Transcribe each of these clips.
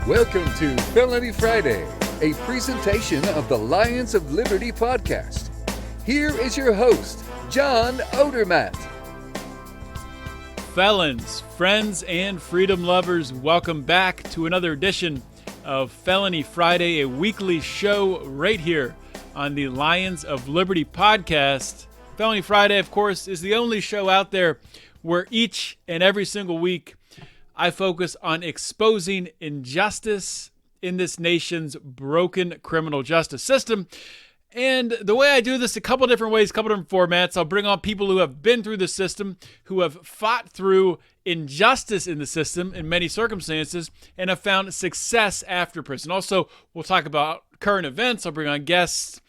Welcome to Felony Friday, a presentation of the Lions of Liberty podcast. Here is your host, John Odermatt. Felons, friends, and freedom lovers, welcome back to another edition of Felony Friday, a weekly show right here on the Lions of Liberty podcast. Felony Friday, of course, is the only show out there where each and every single week I focus on exposing injustice in this nation's broken criminal justice system. And the way I do this, a couple different ways, a couple different formats. I'll bring on people who have been through the system, who have fought through injustice in the system in many circumstances, and have found success after prison. Also, we'll talk about current events. I'll bring on guests,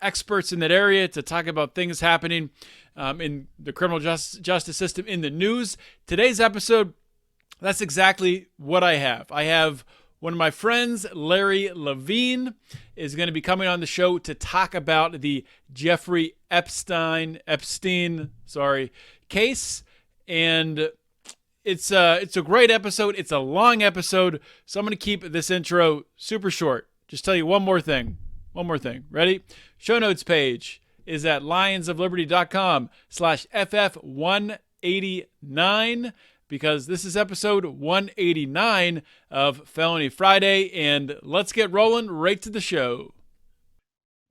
experts in that area to talk about things happening in the criminal justice system in the news. Today's episode, that's exactly what I have. I have one of my friends, Larry Levine, is going to be coming on the show to talk about the Jeffrey Epstein case. And it's a great episode. It's a long episode, so I'm going to keep this intro super short. Just tell you one more thing. Ready? Show notes page is at lionsofliberty.com/FF189. because this is episode 189 of Felony Friday, and let's get rolling right to the show.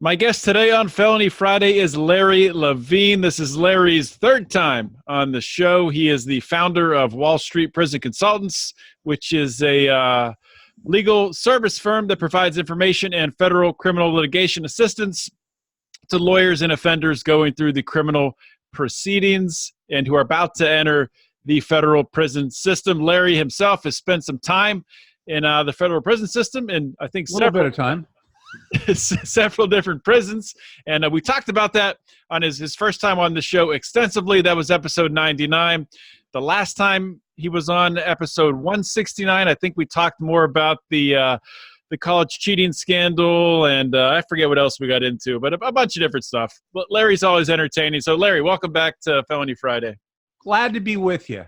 My guest today on Felony Friday is Larry Levine. This is Larry's third time on the show. He is the founder of Wall Street Prison Consultants, which is a legal service firm that provides information and federal criminal litigation assistance to lawyers and offenders going through the criminal proceedings and who are about to enter the federal prison system. Larry himself has spent some time in the federal prison system, and I think several different prisons. And we talked about that on his first time on the show extensively. That was episode 99. The last time he was on, episode 169, I think we talked more about the college cheating scandal, and I forget what else we got into, but a bunch of different stuff. But Larry's always entertaining. So Larry, welcome back to Felony Friday. Glad to be with you.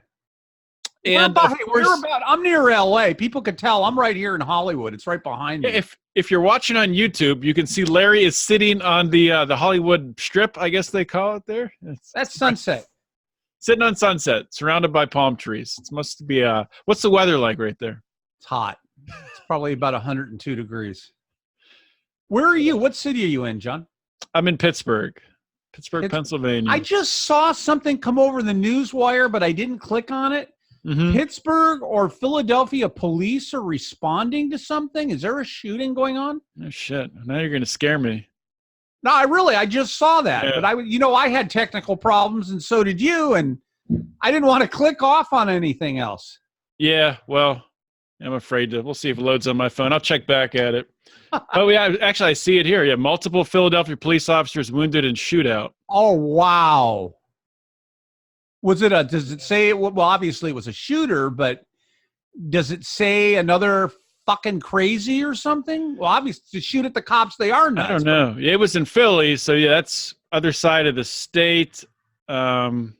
And I'm near LA. People can tell I'm right here in Hollywood. It's right behind me. If you're watching on YouTube, you can see Larry is sitting on the Hollywood Strip, I guess they call it there. That's Sunset. Sitting on Sunset, surrounded by palm trees. It must be what's the weather like right there? It's hot. It's probably about 102 degrees. Where are you? What city are you in, John? I'm in Pittsburgh, Pennsylvania. I just saw something come over the news wire, but I didn't click on it. Mm-hmm. Pittsburgh or Philadelphia police are responding to something. Is there a shooting going on? Oh, shit. Now you're going to scare me. No, I just saw that. Yeah. But I had technical problems, and so did you, and I didn't want to click off on anything else. Yeah, well, I'm afraid to. We'll see if it loads on my phone. I'll check back at it. Oh, yeah, actually, I see it here. Yeah, multiple Philadelphia police officers wounded in shootout. Oh, wow. Does it say, well, obviously it was a shooter, but does it say another fucking crazy or something? Well, obviously, to shoot at the cops, they are nuts. I don't know. It was in Philly, so yeah, that's other side of the state. Getting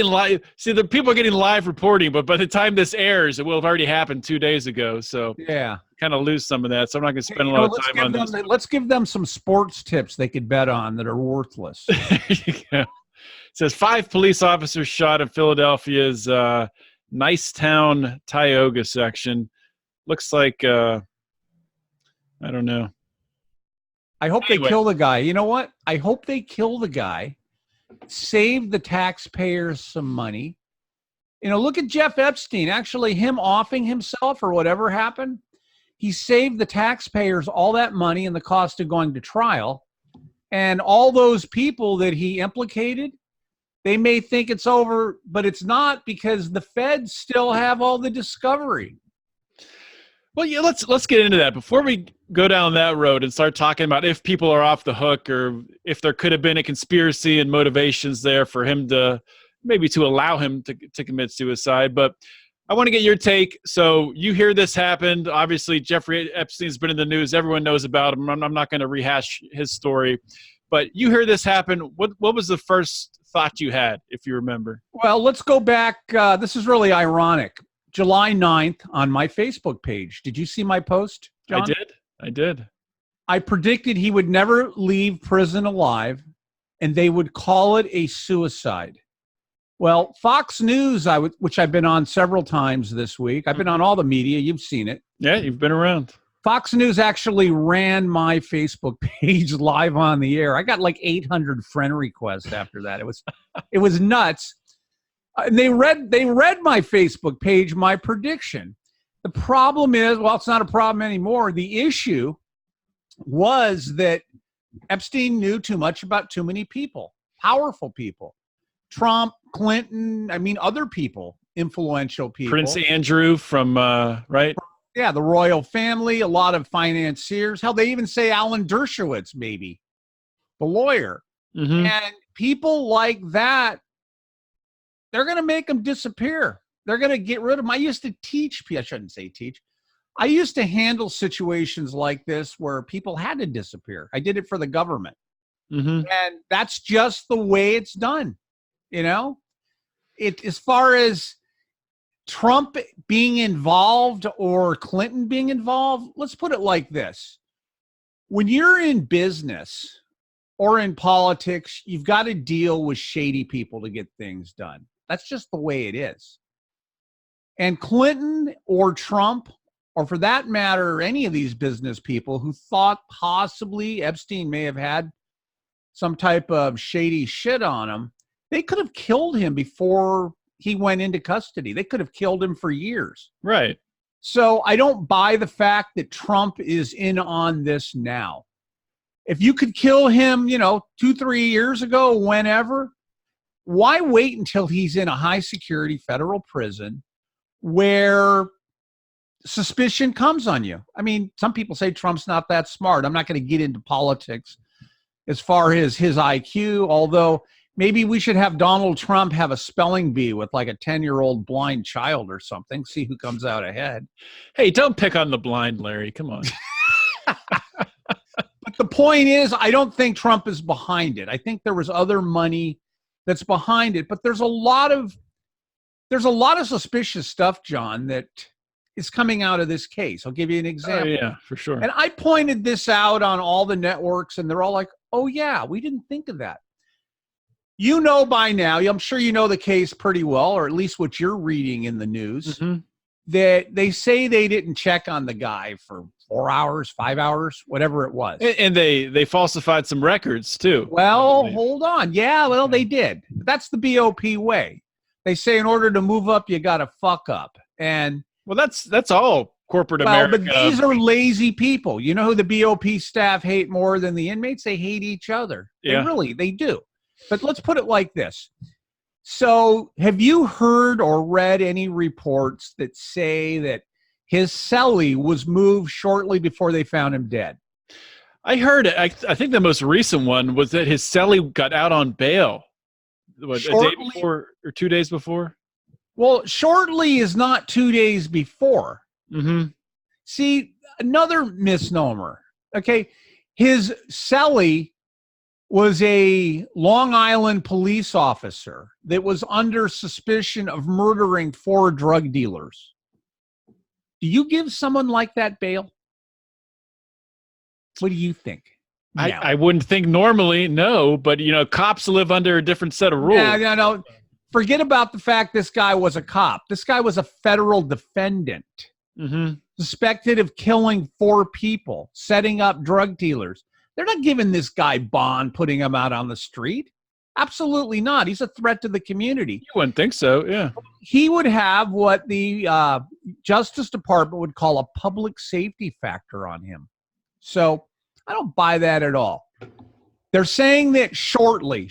live. See, the people are getting live reporting, but by the time this airs, it will have already happened 2 days ago. So yeah, kind of lose some of that. So I'm not going to spend a lot of time on this. Let's give them some sports tips they could bet on that are worthless. Yeah. It says 5 police officers shot in Philadelphia's Nicetown, Tioga section. Looks like I don't know. I hope they kill the guy. You know what? I hope they kill the guy. Save the taxpayers some money. Look at Jeff Epstein. Actually, him offing himself or whatever happened, he saved the taxpayers all that money and the cost of going to trial. And all those people that he implicated, they may think it's over, but it's not, because the feds still have all the discovery. Well, yeah, let's get into that. Before we go down that road and start talking about if people are off the hook or if there could have been a conspiracy and motivations there for him to allow him to commit suicide. But I want to get your take. So you hear this happened. Obviously, Jeffrey Epstein's been in the news. Everyone knows about him. I'm not going to rehash his story. But you hear this happen. What was the first thought you had, if you remember? Well, let's go back. This is really ironic. July 9th on my Facebook page. Did you see my post, John? I did. I predicted he would never leave prison alive, and they would call it a suicide. Well, Fox News, which I've been on several times this week. I've been on all the media. You've seen it. Yeah, you've been around. Fox News actually ran my Facebook page live on the air. I got like 800 friend requests after that. It was nuts. And they read my Facebook page, my prediction. The problem is, well, it's not a problem anymore. The issue was that Epstein knew too much about too many people, powerful people. Trump, Clinton, other people, influential people. Prince Andrew from, right? Yeah, the royal family, a lot of financiers. Hell, they even say Alan Dershowitz, maybe, the lawyer. Mm-hmm. And people like that, they're going to make them disappear. They're going to get rid of them. I used to teach, I shouldn't say teach. I used to handle situations like this where people had to disappear. I did it for the government. Mm-hmm. And that's just the way it's done. As far as Trump being involved or Clinton being involved, let's put it like this. When you're in business or in politics, you've got to deal with shady people to get things done. That's just the way it is. And Clinton or Trump, or for that matter, any of these business people who thought possibly Epstein may have had some type of shady shit on him, they could have killed him before he went into custody. They could have killed him for years. Right. So I don't buy the fact that Trump is in on this now. If you could kill him, 2-3 years ago, whenever, why wait until he's in a high security federal prison where suspicion comes on you? Some people say Trump's not that smart. I'm not going to get into politics as far as his IQ, although maybe we should have Donald Trump have a spelling bee with like a 10-year-old blind child or something, see who comes out ahead. Hey, don't pick on the blind, Larry. Come on. But the point is, I don't think Trump is behind it. I think there was other money that's behind it, but there's a lot of suspicious stuff, John, that is coming out of this case. I'll give you an example. Oh, yeah, for sure. And I pointed this out on all the networks, and they're all like, oh, yeah, we didn't think of that. By now, I'm sure you know the case pretty well, or at least what you're reading in the news, that they say they didn't check on the guy for 4 hours, 5 hours, whatever it was. And they falsified some records, too. Well, hold on. Yeah, well, they did. That's the BOP way. They say in order to move up, you got to fuck up. And well, that's all corporate America. But these are lazy people. You know who the BOP staff hate more than the inmates? They hate each other. Yeah. They do. But let's put it like this. So have you heard or read any reports that say that his cellie was moved shortly before they found him dead? I heard it. I think the most recent one was that his cellie got out on bail. A day before or 2 days before? Well, shortly is not 2 days before. Mm-hmm. See, another misnomer. Okay, his cellie was a Long Island police officer that was under suspicion of murdering 4 drug dealers. Do you give someone like that bail? What do you think? I wouldn't think normally, no, but cops live under a different set of rules. No. Forget about the fact this guy was a cop. This guy was a federal defendant, suspected of killing 4 people, setting up drug dealers. They're not giving this guy bond, putting him out on the street. Absolutely not. He's a threat to the community. You wouldn't think so, yeah. He would have what the Justice Department would call a public safety factor on him. So I don't buy that at all. They're saying that shortly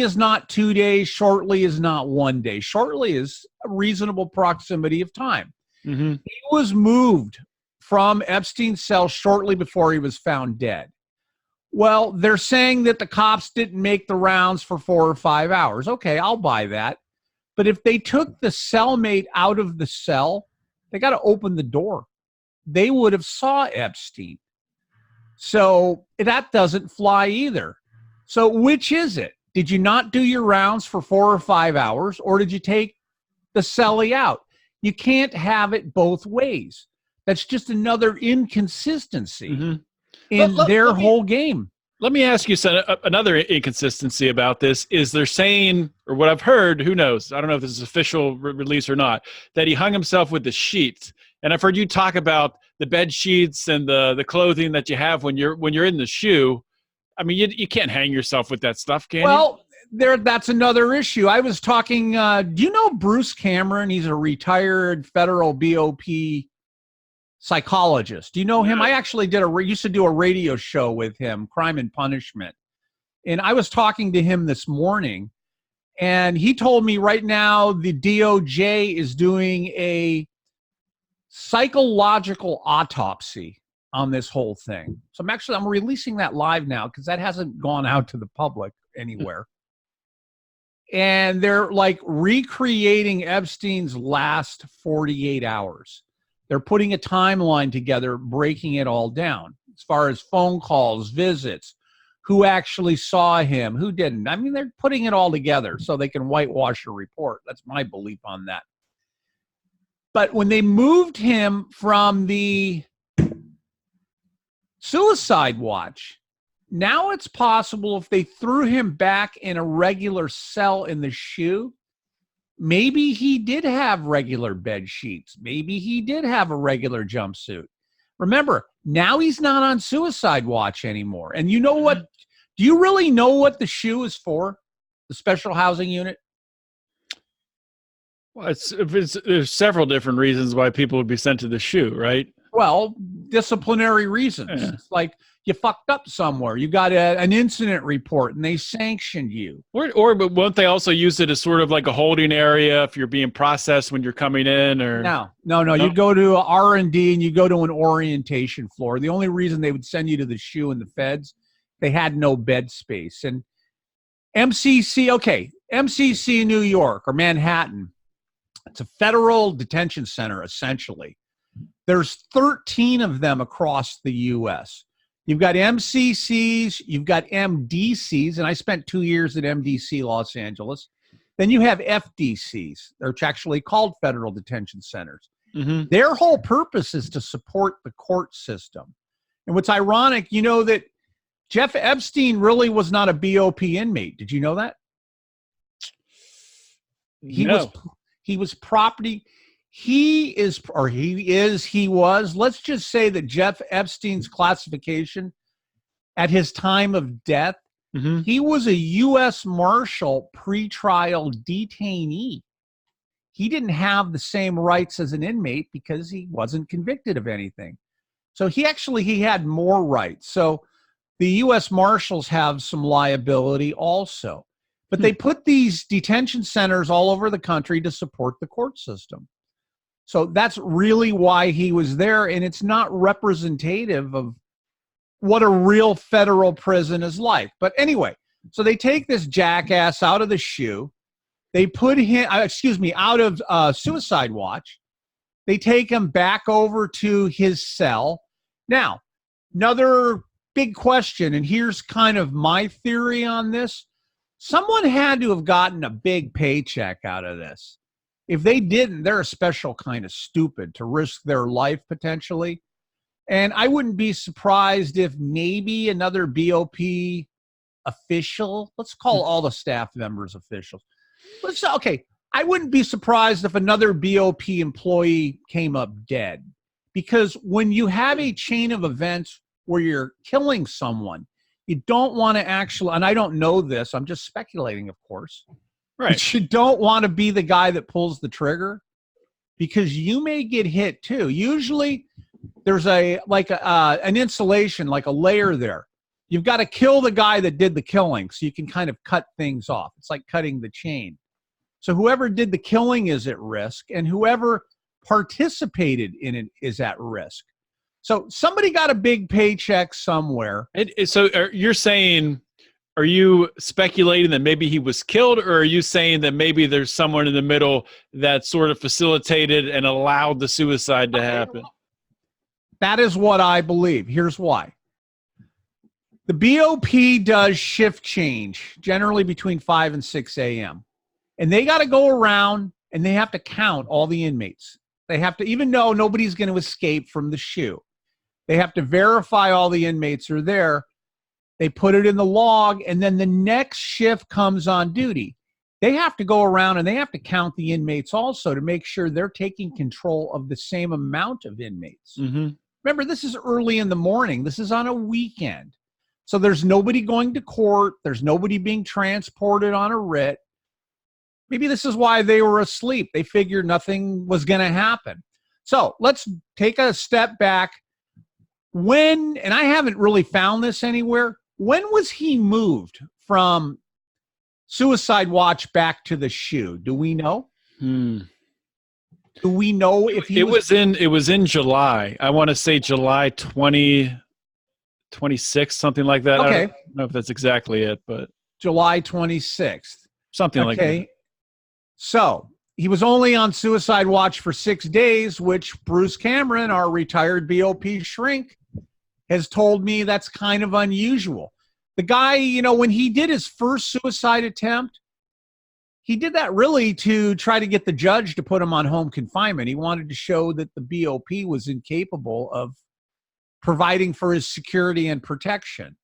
is not 2 days. Shortly is not 1 day. Shortly is a reasonable proximity of time. Mm-hmm. He was moved from Epstein's cell shortly before he was found dead. Well, they're saying that the cops didn't make the rounds for 4 or 5 hours. Okay, I'll buy that. But if they took the cellmate out of the cell, they got to open the door. They would have saw Epstein. So that doesn't fly either. So which is it? Did you not do your rounds for 4 or 5 hours, or did you take the celly out? You can't have it both ways. That's just another inconsistency in their whole game. Let me ask you another inconsistency about this is they're saying, or what I've heard, who knows, I don't know if this is official release or not, that he hung himself with the sheets. And I've heard you talk about the bed sheets and the clothing that you have when you're in the shoe. I mean, you can't hang yourself with that stuff, can you? Well, that's another issue. I was talking, do you know Bruce Cameron? He's a retired federal BOP psychologist. Do you know him? I actually used to do a radio show with him, Crime and Punishment. And I was talking to him this morning, and he told me right now the DOJ is doing a psychological autopsy on this whole thing. So I'm releasing that live now because that hasn't gone out to the public anywhere. And they're like recreating Epstein's last 48 hours. They're putting a timeline together, breaking it all down as far as phone calls, visits, who actually saw him, who didn't. I mean, they're putting it all together so they can whitewash a report. That's my belief on that. But when they moved him from the suicide watch, now it's possible if they threw him back in a regular cell in the shoe, maybe he did have regular bed sheets. Maybe he did have a regular jumpsuit. Remember, now he's not on suicide watch anymore. And you know what? Do you really know what the shoe is for? The special housing unit? Well, there's several different reasons why people would be sent to the shoe, right? Well, disciplinary reasons. Yeah. It's like you fucked up somewhere. You got an incident report and they sanctioned you. But won't they also use it as sort of like a holding area if you're being processed when you're coming in? Or No. You go to R&D and you go to an orientation floor. The only reason they would send you to the shoe and the feds, they had no bed space. And MCC New York or Manhattan, it's a federal detention center, essentially. There's 13 of them across the U.S. You've got MCCs, you've got MDCs, and I spent 2 years at MDC Los Angeles. Then you have FDCs, they're actually called federal detention centers. Mm-hmm. Their whole purpose is to support the court system. And what's ironic, you know that Jeff Epstein really was not a BOP inmate. Did you know that? He was property. He was, let's just say that Jeff Epstein's classification at his time of death, he was a U.S. Marshal pretrial detainee. He didn't have the same rights as an inmate because he wasn't convicted of anything. So he had more rights. So the U.S. Marshals have some liability also. But they put these detention centers all over the country to support the court system. So that's really why he was there, and it's not representative of what a real federal prison is like. But anyway, so they take this jackass out of the shoe. They put him, out of suicide watch. They take him back over to his cell. Now, another big question, and here's kind of my theory on this. Someone had to have gotten a big paycheck out of this. If they didn't, they're a special kind of stupid to risk their life potentially. And I wouldn't be surprised if maybe another BOP official, let's call all the staff members officials. I wouldn't be surprised if another BOP employee came up dead. Because when you have a chain of events where you're killing someone, you don't want to actually, and I don't know this, I'm just speculating, of course. Right. But you don't want to be the guy that pulls the trigger because you may get hit too. Usually there's an insulation, like a layer there. You've got to kill the guy that did the killing so you can kind of cut things off. It's like cutting the chain. So whoever did the killing is at risk and whoever participated in it is at risk. So somebody got a big paycheck somewhere. So you're saying, are you speculating that maybe he was killed, or are you saying that maybe there's someone in the middle that sort of facilitated and allowed the suicide to happen? That is what I believe. Here's why. The BOP does shift change, generally between 5 and 6 a.m. And they got to go around and they have to count all the inmates. They have to, even though nobody's going to escape from the SHU, they have to verify all the inmates are there. They put it in the log, and then the next shift comes on duty. They have to go around and they have to count the inmates also to make sure they're taking control of the same amount of inmates. Mm-hmm. Remember, this is early in the morning. This is on a weekend. So there's nobody going to court. There's nobody being transported on a writ. Maybe this is why they were asleep. They figured nothing was going to happen. So let's take a step back. When, and I haven't really found this anywhere, when was he moved from suicide watch back to the SHU? Do we know? Do we know if he it was in July. I want to say July 26th, something like that. Okay. I don't know if that's exactly it, but July 26th. something like that. So he was only on suicide watch for 6 days, which Bruce Cameron, our retired BOP shrink, has told me that's kind of unusual. The guy, you know, when he did his first suicide attempt, he did that really to try to get the judge to put him on home confinement. He wanted to show that the BOP was incapable of providing for his security and protection.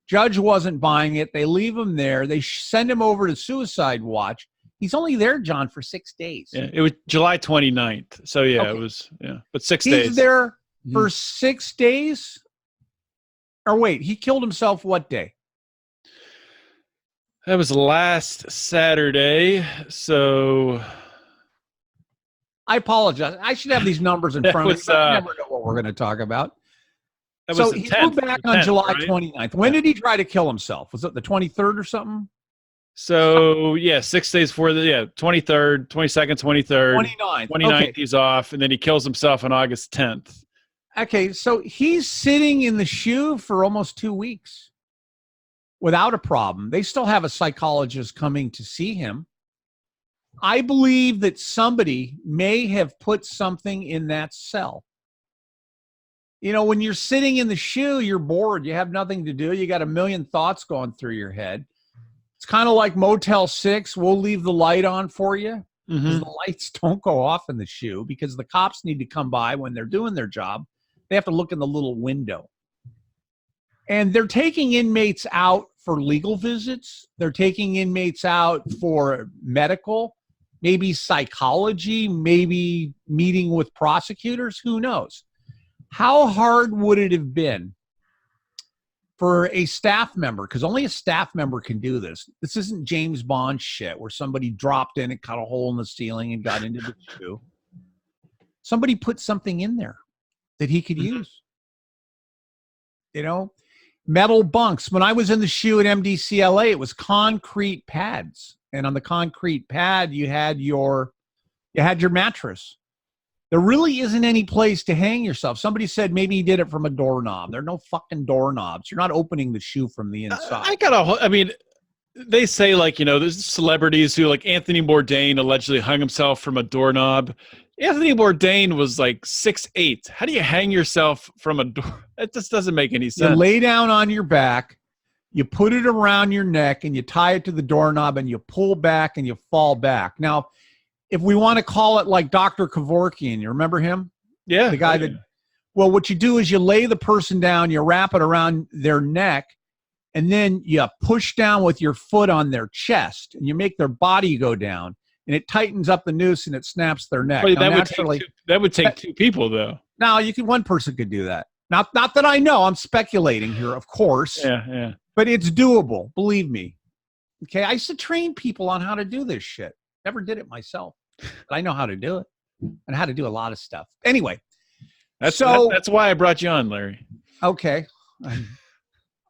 Judge wasn't buying it. They leave him there. They send him over to suicide watch. He's only there, John, for 6 days. Yeah, it was July 29th. So yeah, Okay. it was, but 6 days. He's there for 6 days. Or wait, he killed himself what day? That was last Saturday. So I apologize. I should have these numbers in front of me, but I never know what we're going to talk about. So he moved back on July 29th. When did he try to kill himself? Was it the 23rd or something? So, 6 days before 23rd, 22nd, 23rd. 29th Okay. he's off, and then he kills himself on August 10th. Okay, so he's sitting in the SHU for almost 2 weeks without a problem. They still have a psychologist coming to see him. I believe that somebody may have put something in that cell. You know, when you're sitting in the SHU, you're bored. You have nothing to do. You got a million thoughts going through your head. It's kind of like Motel 6. We'll leave the light on for you. Because the lights don't go off in the SHU because the cops need to come by when they're doing their job. They have to look in the little window. And they're taking inmates out for legal visits. They're taking inmates out for medical, maybe psychology, maybe meeting with prosecutors. Who knows? How hard would it have been for a staff member? Because only a staff member can do this. This isn't James Bond shit where somebody dropped in and cut a hole in the ceiling and got into the SHU. Somebody put something in there that he could use. You know, metal bunks. When I was in the SHU at MDCLA, it was concrete pads. And on the concrete pad, you had your mattress. There really isn't any place to hang yourself. Somebody said maybe he did it from a doorknob. There are no fucking doorknobs. You're not opening the SHU from the inside. They say, like, you know, there's celebrities who, like Anthony Bourdain allegedly hung himself from a doorknob. Anthony Bourdain was like 6'8". How do you hang yourself from a door? It just doesn't make any sense. You lay down on your back, you put it around your neck, and you tie it to the doorknob, and you pull back, and you fall back. Now, if we want to call it like Dr. Kevorkian, you remember him? Yeah. The guy that, well, what you do is you lay the person down, you wrap it around their neck, and then you push down with your foot on their chest, and you make their body go down, and it tightens up the noose, and it snaps their neck. But now, that would take two people, though. Now, one person could do that. Not that I know. I'm speculating here, of course. Yeah. But it's doable, believe me. Okay, I used to train people on how to do this shit. Never did it myself, but I know how to do it and how to do a lot of stuff. Anyway, that's why I brought you on, Larry. Okay.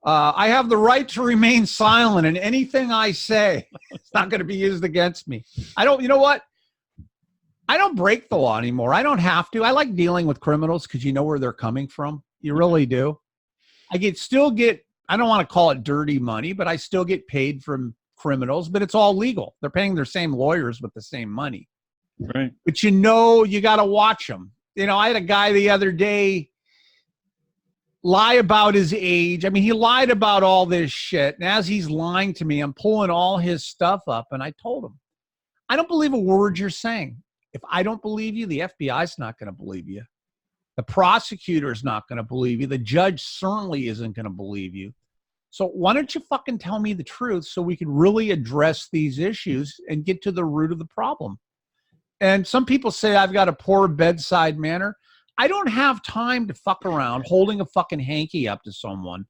I have the right to remain silent, and anything I say, it's not going to be used against me. You know what? I don't break the law anymore. I don't have to. I like dealing with criminals because you know where they're coming from. You really do. I don't want to call it dirty money, but I still get paid from criminals, but it's all legal. They're paying their same lawyers with the same money. Right. But you got to watch them. You know, I had a guy the other day. lie about his age. I mean, he lied about all this shit. And as he's lying to me, I'm pulling all his stuff up. And I told him, I don't believe a word you're saying. If I don't believe you, the FBI's not going to believe you. The prosecutor's not going to believe you. The judge certainly isn't going to believe you. So why don't you fucking tell me the truth so we can really address these issues and get to the root of the problem? And some people say I've got a poor bedside manner. I don't have time to fuck around holding a fucking hanky up to someone,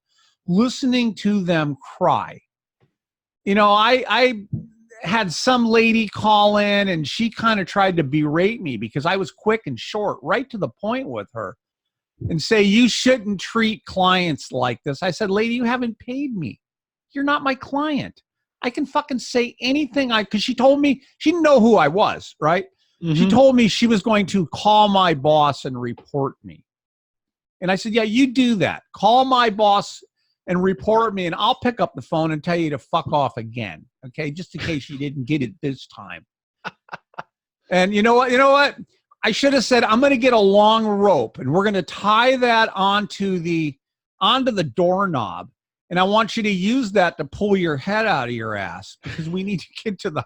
listening to them cry. You know, I had some lady call in and she kind of tried to berate me because I was quick and short, right to the point with her, and say, you shouldn't treat clients like this. I said, lady, you haven't paid me. You're not my client. I can fucking say anything because she told me, she didn't know who I was, right? Mm-hmm. She told me she was going to call my boss and report me. And I said, yeah, you do that. Call my boss and report me, and I'll pick up the phone and tell you to fuck off again. Okay, just in case you didn't get it this time. And you know what? I should have said, I'm going to get a long rope, and we're going to tie that onto the doorknob. And I want you to use that to pull your head out of your ass because we need to get to the,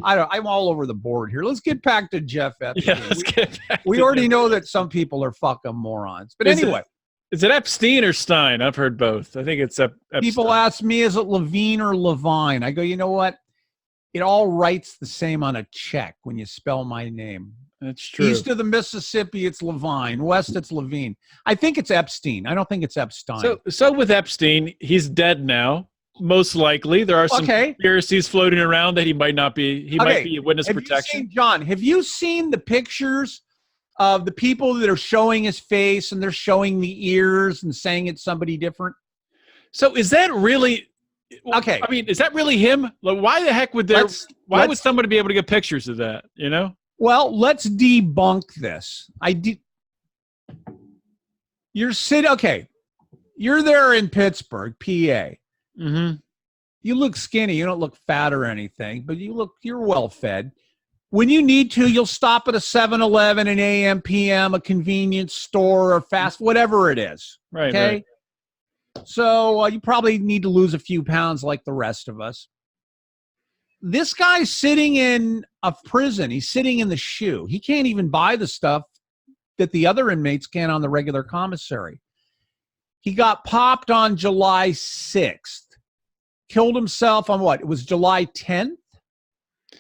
I'm all over the board here. Let's get back to Jeff Epstein. Yeah, we already know that some people are fucking morons. But anyway. Is it Epstein or Stein? I've heard both. I think it's Epstein. People ask me, is it Levine or Levine? I go, you know what? It all writes the same on a check when you spell my name. That's true. East of the Mississippi, it's Levine. West, it's Levine. I think it's Epstein. I don't think it's Epstein. So with Epstein, he's dead now. Most likely, there are some conspiracies floating around that he might not be. He might be a witness protection. John, have you seen the pictures of the people that are showing his face and they're showing the ears and saying it's somebody different? So is that really? Okay. I mean, is that really him? Like, why the heck would why would somebody be able to get pictures of that? You know? Well, let's debunk this. You're sitting. Okay, you're there in Pittsburgh, PA. Mm-hmm. You look skinny. You don't look fat or anything, but you're well fed. When you need to, you'll stop at a 7-Eleven, an AM, PM, a convenience store, or fast, whatever it is. Right. Okay. Right. So you probably need to lose a few pounds like the rest of us. This guy's sitting in a prison. He's sitting in the shoe. He can't even buy the stuff that the other inmates can on the regular commissary. He got popped on July 6th. Killed himself on what? It was July 10th.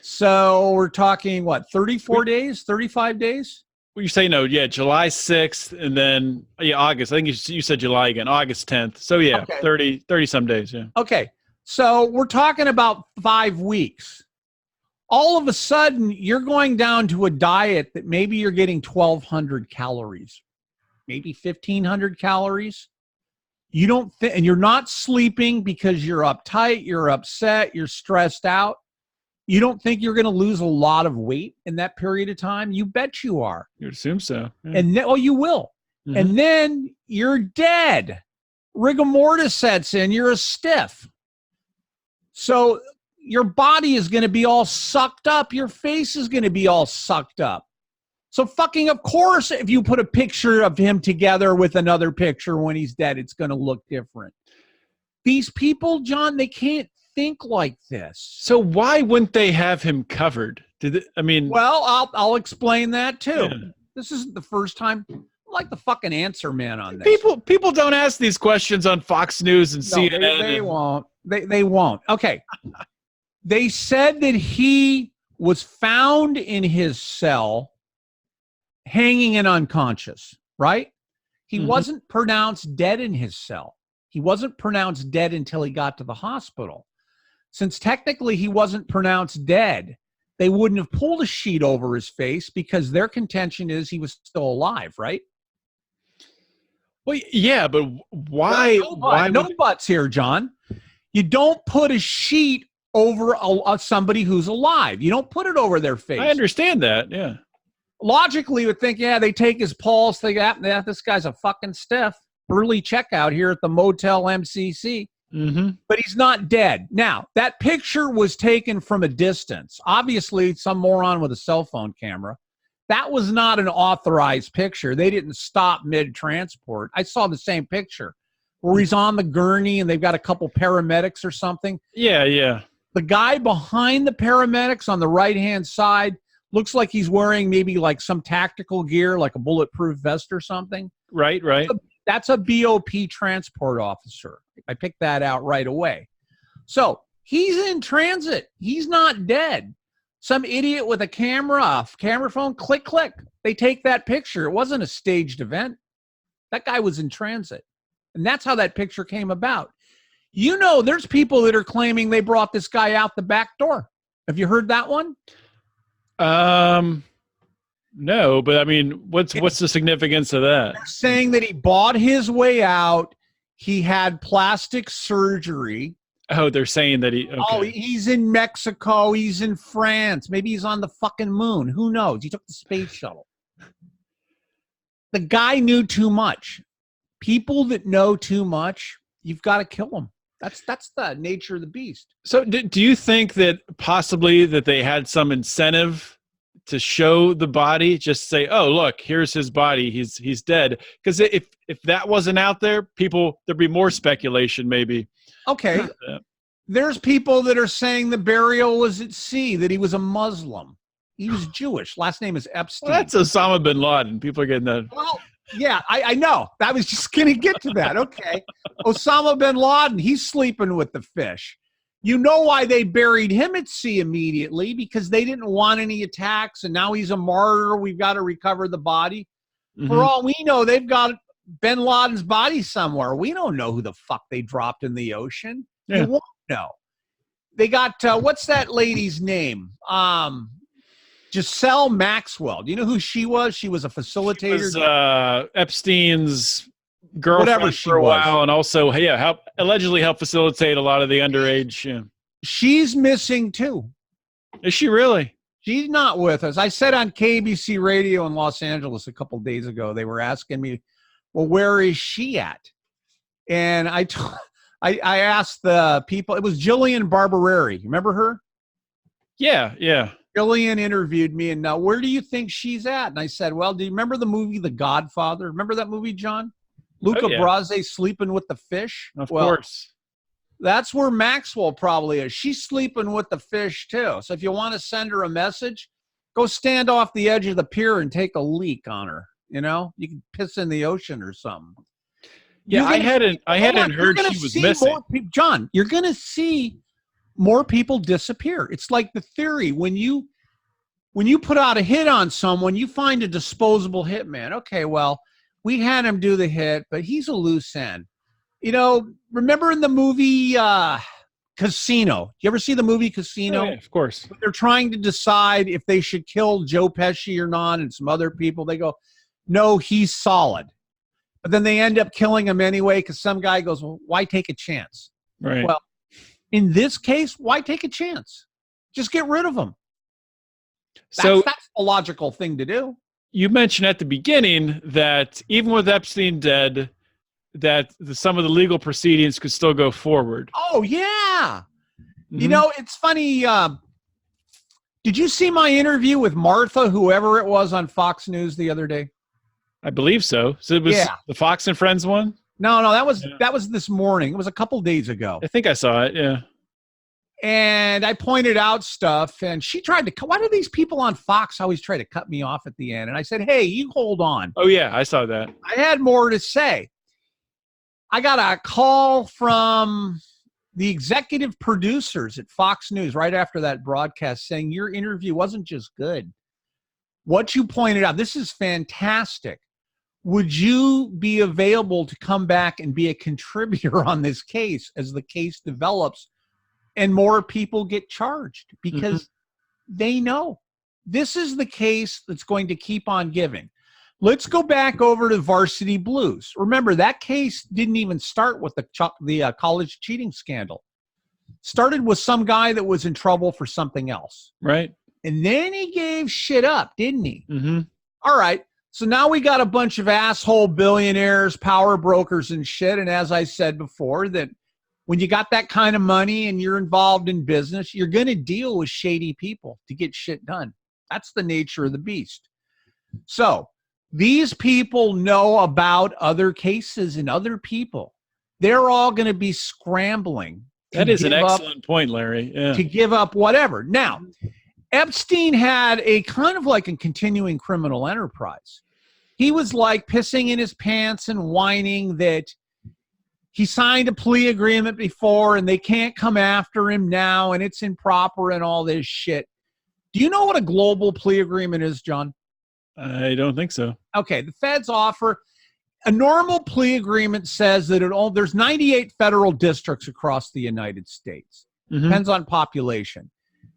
So we're talking, what, 34 days, 35 days? Well, you say no, yeah, July 6th, and then, August. I think you said July again, August 10th. So, yeah, okay. 30 some days, yeah. Okay, so we're talking about 5 weeks. All of a sudden, you're going down to a diet that maybe you're getting 1,200 calories, maybe 1,500 calories. You don't and you're not sleeping because you're uptight, you're upset, you're stressed out. You don't think you're going to lose a lot of weight in that period of time? You bet you are. You'd assume so. Yeah. And you will. Mm-hmm. And then you're dead. Rigor mortis sets in. You're a stiff. So your body is going to be all sucked up. Your face is going to be all sucked up. So fucking, of course, if you put a picture of him together with another picture when he's dead, it's going to look different. These people, John, they can't think like this. So why wouldn't they have him covered? Well, I'll explain that too. Yeah. This isn't the first time. I'm like the fucking answer man on this. People don't ask these questions on Fox News and CNN. They won't. They won't. Okay. They said that he was found in his cell hanging and unconscious, right? He wasn't pronounced dead in his cell. He wasn't pronounced dead until he got to the hospital. Since technically he wasn't pronounced dead, they wouldn't have pulled a sheet over his face because their contention is he was still alive, right? Well, yeah, but why? No buts here, John. You don't put a sheet over somebody who's alive. You don't put it over their face. I understand that, yeah. Logically, you would think, yeah, they take his pulse. They got, yeah, this guy's a fucking stiff. Early checkout here at the Motel MCC. Mm-hmm. But he's not dead. Now, that picture was taken from a distance. Obviously, some moron with a cell phone camera. that was not an authorized picture. They didn't stop mid-transport. I saw the same picture where he's on the gurney and they've got a couple paramedics or something. Yeah, yeah. The guy behind the paramedics on the right-hand side looks like he's wearing maybe like some tactical gear, like a bulletproof vest or something. Right. That's a BOP transport officer. I picked that out right away. So he's in transit. He's not dead. Some idiot with a camera phone, click. They take that picture. It wasn't a staged event. That guy was in transit. And that's how that picture came about. You know, there's people that are claiming they brought this guy out the back door. Have you heard that one? No, but I mean, what's the significance of that? They're saying that he bought his way out. He had plastic surgery. Oh, they're saying that he. Okay. Oh, he's in Mexico. He's in France. Maybe he's on the fucking moon. Who knows? He took the space shuttle. The guy knew too much. People that know too much, you've got to kill them. That's the nature of the beast. So do you think that possibly that they had some incentive to show the body, just say, oh, look, here's his body. He's dead. Because if that wasn't out there, there'd be more speculation maybe. Okay. There's people that are saying the burial was at sea, that he was a Muslim. He was Jewish. Last name is Epstein. Well, that's Osama bin Laden. People are getting that. Well, yeah, I know. I was just going to get to that. Okay. Osama bin Laden, he's sleeping with the fish. You know why they buried him at sea immediately? Because they didn't want any attacks, and now he's a martyr. We've got to recover the body. Mm-hmm. For all we know, they've got bin Laden's body somewhere. We don't know who the fuck they dropped in the ocean. Yeah. You won't know. They got, what's that lady's name? Giselle Maxwell. Do you know who she was? She was a facilitator. She was Epstein's girlfriend for a while, and also, allegedly helped facilitate a lot of the underage. Yeah. She's missing too. Is she really? She's not with us. I said on KBC radio in Los Angeles a couple of days ago, they were asking me, well, where is she at? And I asked the people, it was Jillian Barberie. Remember her? Yeah. Jillian interviewed me, and now where do you think she's at? And I said, well, do you remember the movie The Godfather? Remember that movie, John? Luca Brasi sleeping with the fish? Of course. That's where Maxwell probably is. She's sleeping with the fish, too. So if you want to send her a message, go stand off the edge of the pier and take a leak on her. You know? You can piss in the ocean or something. Yeah, I hadn't heard she was missing. John, you're going to see more people disappear. It's like the theory. When you put out a hit on someone, you find a disposable hitman. Okay, well, we had him do the hit, but he's a loose end. You know, remember in the movie Casino? You ever see the movie Casino? Oh, yeah, of course. They're trying to decide if they should kill Joe Pesci or not, and some other people. They go, no, he's solid. But then they end up killing him anyway because some guy goes, well, why take a chance? Right. Well, in this case, why take a chance? Just get rid of him. That's a logical thing to do. You mentioned at the beginning that even with Epstein dead, that some of the legal proceedings could still go forward. Oh, yeah. Mm-hmm. You know, it's funny. Did you see my interview with Martha, whoever it was, on Fox News the other day? I believe so. So it was the Fox and Friends one? No, that was this morning. It was a couple days ago. I think I saw it, yeah. And I pointed out stuff, and she tried to, why do these people on Fox always try to cut me off at the end? And I said, hey, you hold on. Oh, yeah, I saw that. I had more to say. I got a call from the executive producers at Fox News right after that broadcast saying your interview wasn't just good. What you pointed out, this is fantastic. Would you be available to come back and be a contributor on this case as the case develops and more people get charged? Because they know this is the case that's going to keep on giving. Let's go back over to Varsity Blues. Remember, that case didn't even start with the college cheating scandal. Started with some guy that was in trouble for something else. Right. And then he gave shit up, didn't he? Mm-hmm. All right. So now we got a bunch of asshole billionaires, power brokers and shit. And as I said before, that when you got that kind of money and you're involved in business, you're going to deal with shady people to get shit done. That's the nature of the beast. So these people know about other cases and other people. They're all going to be scrambling. That is an excellent point, Larry. Yeah. To give up whatever. Now, Epstein had a kind of like a continuing criminal enterprise. He was like pissing in his pants and whining that he signed a plea agreement before and they can't come after him now and it's improper and all this shit. Do you know what a global plea agreement is, John? I don't think so. Okay, the feds offer a normal plea agreement says that there's 98 federal districts across the United States. Depends on population.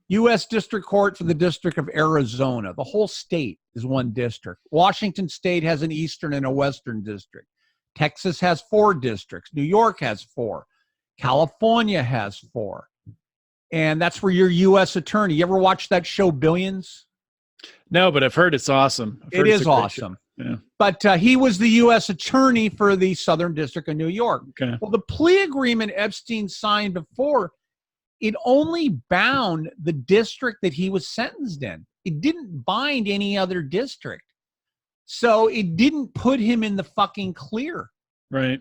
U.S. District Court for the District of Arizona. The whole state is one district. Washington State has an eastern and a western district. Texas has 4 districts. New York has 4. California has 4. And that's where your U.S. attorney. You ever watch that show Billions? No, but I've heard it's awesome. It is awesome. Yeah. But he was the U.S. attorney for the Southern District of New York. Okay. Well, the plea agreement Epstein signed before, it only bound the district that he was sentenced in. It didn't bind any other district. So it didn't put him in the fucking clear. Right.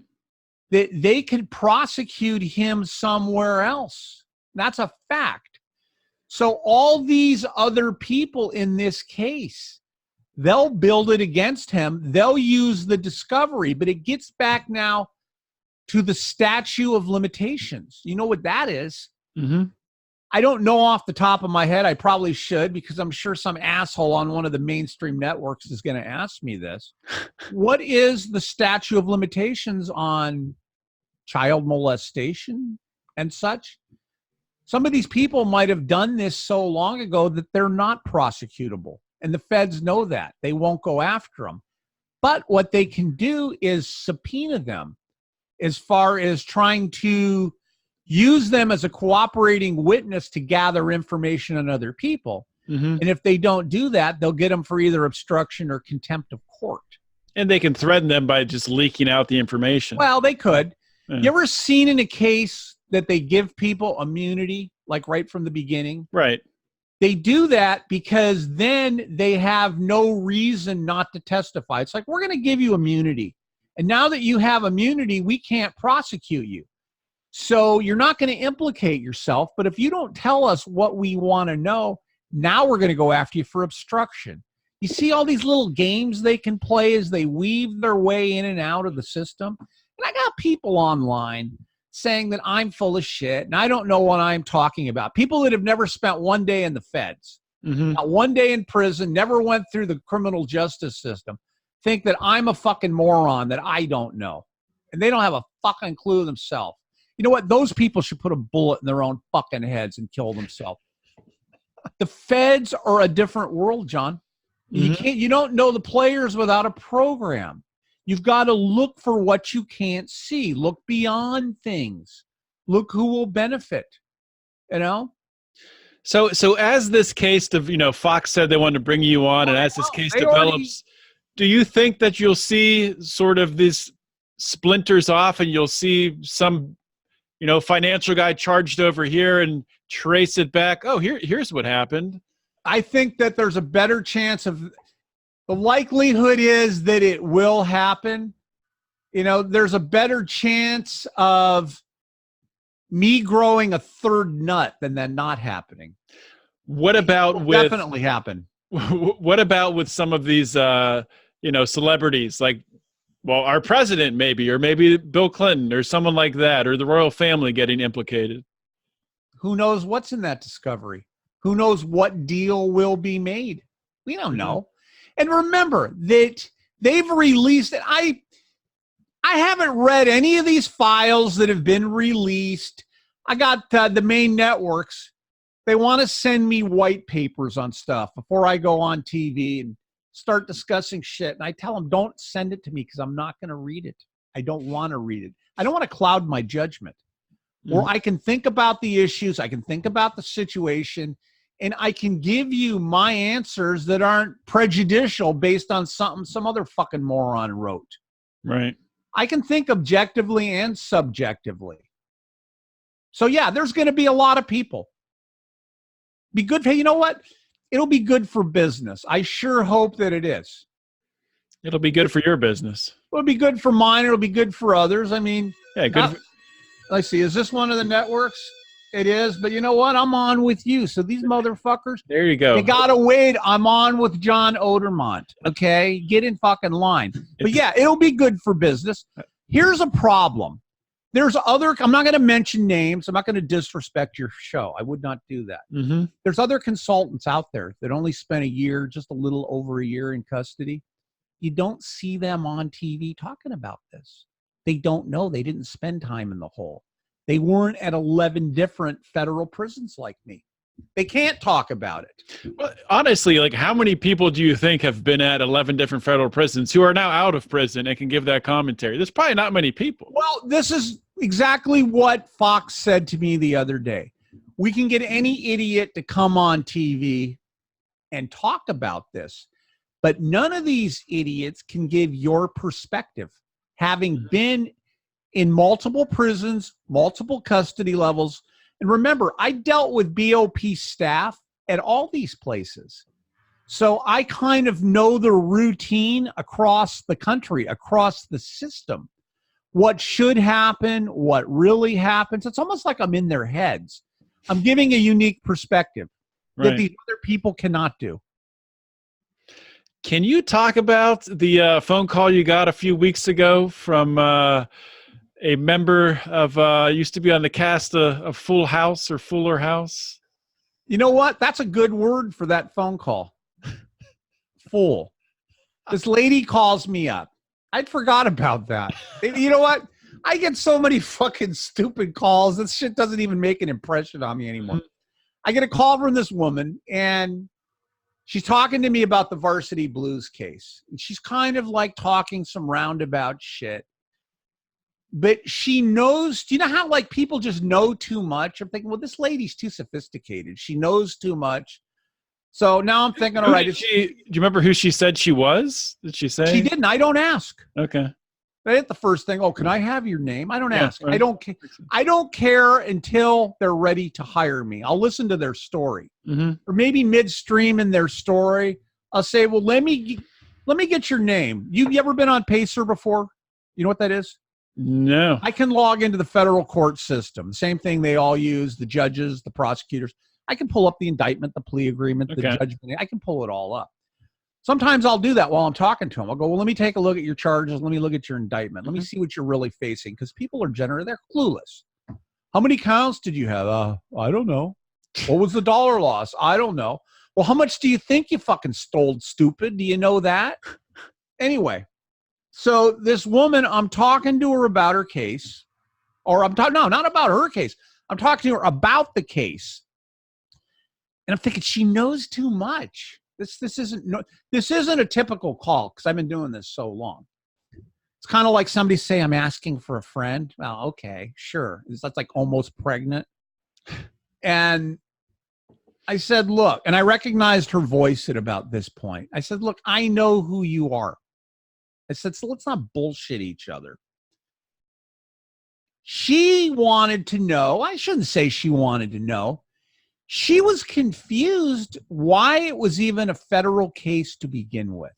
That they could prosecute him somewhere else. That's a fact. So all these other people in this case, they'll build it against him. They'll use the discovery, but it gets back now to the statute of limitations. You know what that is? I don't know off the top of my head. I probably should, because I'm sure some asshole on one of the mainstream networks is going to ask me this. What is the statute of limitations on child molestation and such? Some of these people might have done this so long ago that they're not prosecutable. And the feds know that. They won't go after them. But what they can do is subpoena them as far as trying to use them as a cooperating witness to gather information on other people. And if they don't do that, they'll get them for either obstruction or contempt of court. And they can threaten them by just leaking out the information. Well, they could. Yeah. You ever seen in a case that they give people immunity, like right from the beginning? Right. They do that because then they have no reason not to testify. It's like, we're going to give you immunity. And now that you have immunity, we can't prosecute you. So you're not going to implicate yourself. But if you don't tell us what we want to know, now we're going to go after you for obstruction. You see all these little games they can play as they weave their way in and out of the system. And I got people online saying that I'm full of shit and I don't know what I'm talking about. People that have never spent one day in the feds, not one day in prison, never went through the criminal justice system, think that I'm a fucking moron that I don't know. And they don't have a fucking clue themselves. You know what? Those people should put a bullet in their own fucking heads and kill themselves. The feds are a different world, John. You don't know the players without a program. You've got to look for what you can't see. Look beyond things. Look who will benefit. You know? So as this case, Fox said they wanted to bring you on, and as this case develops, do you think that you'll see sort of these splinters off and you'll see some, financial guy charged over here and trace it back? Oh, here's what happened. I think that there's a better chance of the likelihood is that it will happen. There's a better chance of me growing a third nut than that not happening. What about with definitely happen? What about with some of these, celebrities like, well, our president maybe, or maybe Bill Clinton or someone like that, or the royal family getting implicated? Who knows what's in that discovery? Who knows what deal will be made? We don't know. And remember that they've released it. I haven't read any of these files that have been released. I got the main networks. They want to send me white papers on stuff before I go on TV and start discussing shit. And I tell them, don't send it to me because I'm not going to read it. I don't want to read it. I don't want to cloud my judgment. Or I can think about the issues. I can think about the situation. And I can give you my answers that aren't prejudicial based on something some other fucking moron wrote. Right. I can think objectively and subjectively. So yeah, there's going to be a lot of people. Be good. Hey, you know what? It'll be good for business. I sure hope that it is. It'll be good for your business. It'll be good for mine. It'll be good for others. I mean, yeah, good. Let's see. Is this one of the networks? It is. But you know what? I'm on with you. So these motherfuckers. There you go. You gotta wait. I'm on with John Odermont. Okay, get in fucking line. But yeah, it'll be good for business. Here's a problem. There's other. I'm not going to mention names. I'm not going to disrespect your show. I would not do that. Mm-hmm. There's other consultants out there that only spent a year, just a little over a year in custody. You don't see them on TV talking about this. They don't know. They didn't spend time in the hole. They weren't at 11 different federal prisons like me. They can't talk about it. Well, honestly, like how many people do you think have been at 11 different federal prisons who are now out of prison and can give that commentary? There's probably not many people. Well, this is exactly what Fox said to me the other day. We can get any idiot to come on TV and talk about this, but none of these idiots can give your perspective, having been in multiple prisons, multiple custody levels. And remember, I dealt with BOP staff at all these places. So I kind of know the routine across the country, across the system. What should happen, what really happens. It's almost like I'm in their heads. I'm giving a unique perspective that these other people cannot do. Can you talk about the phone call you got a few weeks ago from a member of used to be on the cast of Full House or Fuller House? You know what? That's a good word for that phone call. Fool. This lady calls me up. I'd forgot about that. You know what? I get so many fucking stupid calls. This shit doesn't even make an impression on me anymore. I get a call from this woman, and she's talking to me about the Varsity Blues case. And she's kind of like talking some roundabout shit. But she knows, do you know how like people just know too much? I'm thinking, well, this lady's too sophisticated. She knows too much. So now I'm thinking, all right. Do you remember who she said she was? Did she say? She didn't. I don't ask. Okay. I hit the first thing. Oh, can I have your name? I don't ask. Right. I don't care until they're ready to hire me. I'll listen to their story. Mm-hmm. Or maybe midstream in their story, I'll say, well, let me get your name. You ever been on Pacer before? You know what that is? No. I can log into the federal court system. Same thing they all use, the judges, the prosecutors. I can pull up the indictment, the plea agreement, the judgment. I can pull it all up. Sometimes I'll do that while I'm talking to them. I'll go, well, let me take a look at your charges. Let me look at your indictment. Let me see what you're really facing, because people are generally, they're clueless. How many counts did you have? I don't know. What was the dollar loss? I don't know. Well, how much do you think you fucking stole, stupid? Do you know that? Anyway, so this woman, I'm talking to her about her case, or I'm talking, no, not about her case. I'm talking to her about the case. And I'm thinking, she knows too much. This isn't a typical call, because I've been doing this so long. It's kind of like somebody say, I'm asking for a friend. Well, okay, sure. That's like almost pregnant. And I said, look, and I recognized her voice at about this point. I said, look, I know who you are. I said, so let's not bullshit each other. She wanted to know. I shouldn't say she wanted to know. She was confused why it was even a federal case to begin with.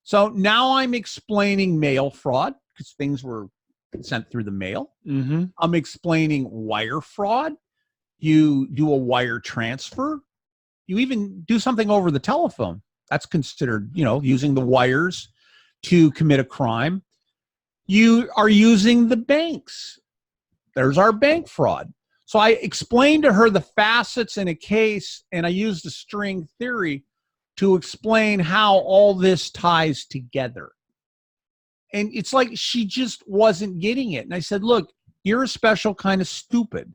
So now I'm explaining mail fraud, because things were sent through the mail. Mm-hmm. I'm explaining wire fraud. You do a wire transfer. You even do something over the telephone. That's considered, using the wires to commit a crime. You are using the banks. There's our bank fraud. So I explained to her the facets in a case, and I used the string theory to explain how all this ties together. And it's like she just wasn't getting it. And I said, look, you're a special kind of stupid.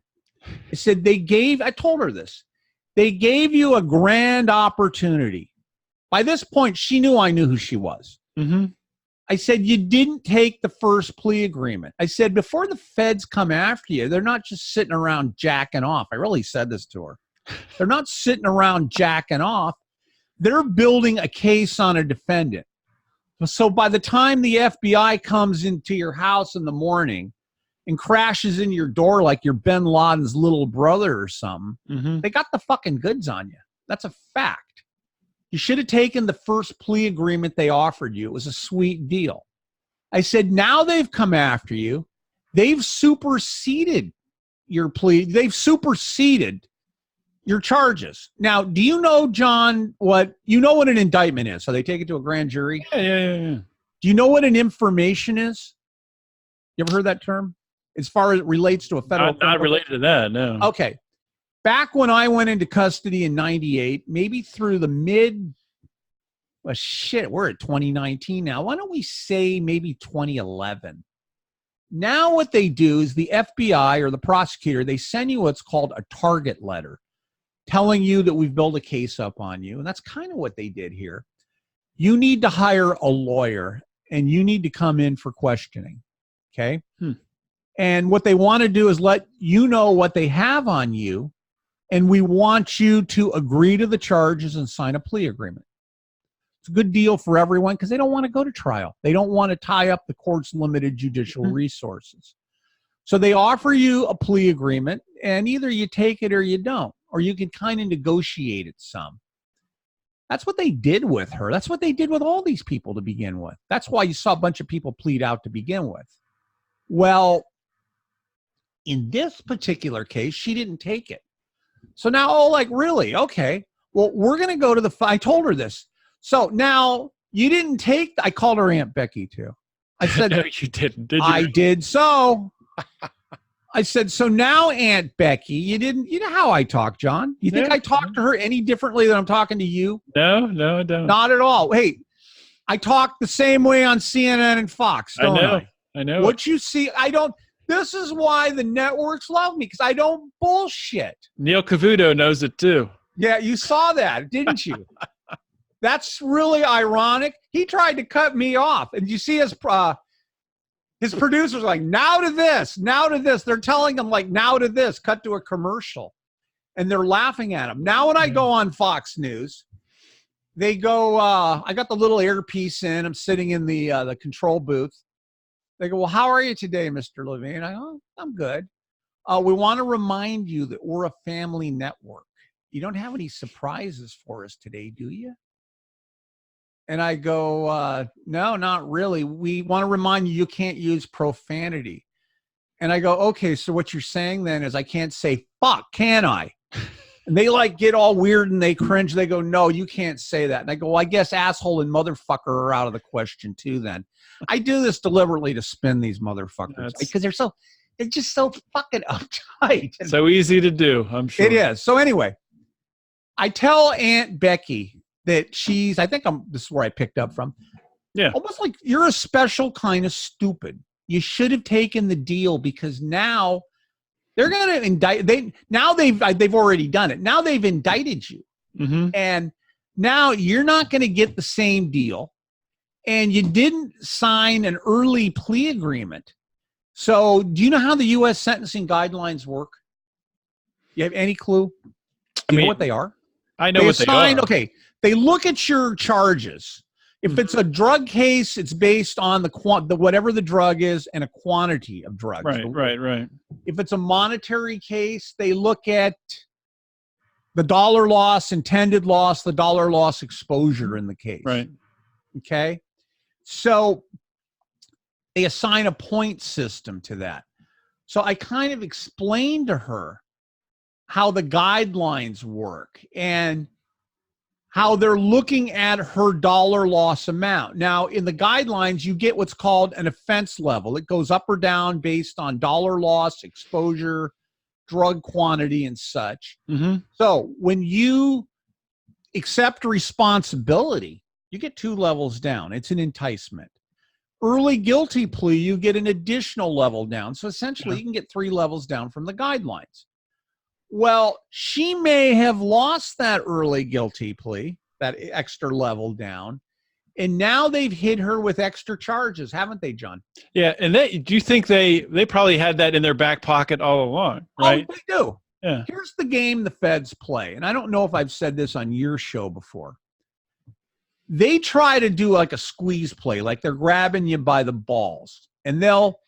I said, I told her this. They gave you a grand opportunity. By this point, she knew I knew who she was. Mm-hmm. I said, you didn't take the first plea agreement. I said, before the feds come after you, they're not just sitting around jacking off. I really said this to her. They're not sitting around jacking off. They're building a case on a defendant. So by the time the FBI comes into your house in the morning and crashes in your door like you're bin Laden's little brother or something, mm-hmm. they got the fucking goods on you. That's a fact. You should have taken the first plea agreement they offered you. It was a sweet deal. I said, now they've come after you. They've superseded your plea. They've superseded your charges. Now, do you know, John, what an indictment is? So they take it to a grand jury? Yeah. Do you know what an information is? You ever heard that term? As far as it relates to a federal not related to that, no. Okay. Back when I went into custody in 98, maybe through the we're at 2019 now. Why don't we say maybe 2011? Now what they do is the FBI or the prosecutor, they send you what's called a target letter telling you that we've built a case up on you. And that's kind of what they did here. You need to hire a lawyer and you need to come in for questioning. Okay. And what they want to do is let you know what they have on you. And we want you to agree to the charges and sign a plea agreement. It's a good deal for everyone because they don't want to go to trial. They don't want to tie up the court's limited judicial resources. So they offer you a plea agreement, and either you take it or you don't, or you can kind of negotiate it some. That's what they did with her. That's what they did with all these people to begin with. That's why you saw a bunch of people plead out to begin with. Well, in this particular case, she didn't take it. So now, really? Okay. Well, we're going to go to I told her this. So now you didn't take, I called her Aunt Becky too. I said, no, you didn't, did you? I did so. I said, so now Aunt Becky, you know how I talk, John? You think I talk to her any differently than I'm talking to you? No, I don't. Not at all. Hey, I talk the same way on CNN and Fox, don't I? I know. What you see, this is why the networks love me, because I don't bullshit. Neil Cavuto knows it too. Yeah, you saw that, didn't you? That's really ironic. He tried to cut me off. And you see his producers like, now to this. They're telling him now to this, cut to a commercial. And they're laughing at him. Now when I go on Fox News, they go, I got the little earpiece in. I'm sitting in the control booth. They go, well, how are you today, Mr. Levine? I go, I'm good. We want to remind you that we're a family network. You don't have any surprises for us today, do you? And I go, no, not really. We want to remind you can't use profanity. And I go, okay, so what you're saying then is I can't say fuck, can I? And they get all weird and they cringe. They go, no, you can't say that. And I go, well, I guess asshole and motherfucker are out of the question too then. I do this deliberately to spin these motherfuckers because they're just so fucking uptight. So easy to do, I'm sure. It is. So anyway, I tell Aunt Becky that this is where I picked up from. Yeah. Almost like you're a special kind of stupid. You should have taken the deal because now they're going to indict. They've already done it. Now they've indicted you. Mm-hmm. And now you're not going to get the same deal. And you didn't sign an early plea agreement. So do you know how the U.S. sentencing guidelines work? You have any clue? Do you know what they are? I know what they are. Okay. They look at your charges. If it's a drug case, it's based on the whatever the drug is and a quantity of drugs. Right. If it's a monetary case, they look at the dollar loss, intended loss, the dollar loss exposure in the case. Right. Okay. So they assign a point system to that. So I kind of explained to her how the guidelines work and how they're looking at her dollar loss amount. Now, in the guidelines, you get what's called an offense level. It goes up or down based on dollar loss, exposure, drug quantity, and such. Mm-hmm. So when you accept responsibility, you get 2 levels down. It's an enticement. Early guilty plea, you get an additional level down. So essentially, you can get 3 levels down from the guidelines. Well, she may have lost that early guilty plea, that extra level down, and now they've hit her with extra charges, haven't they, John? Yeah, and do you think they probably had that in their back pocket all along, right? Oh, they do. Yeah. Here's the game the feds play, and I don't know if I've said this on your show before. They try to do like a squeeze play, like they're grabbing you by the balls, and they'll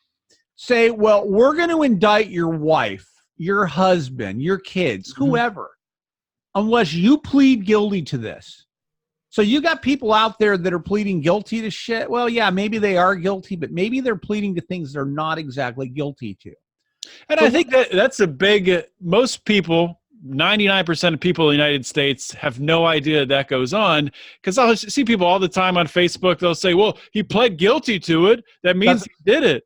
say, well, we're going to indict your wife, your husband, your kids, whoever, unless you plead guilty to this. So you got people out there that are pleading guilty to shit. Well, yeah, maybe they are guilty, but maybe they're pleading to things they're not exactly guilty to. And so I think that's a big, most people, 99% of people in the United States have no idea that goes on, because I'll see people all the time on Facebook. They'll say, well, he pled guilty to it. That means he did it.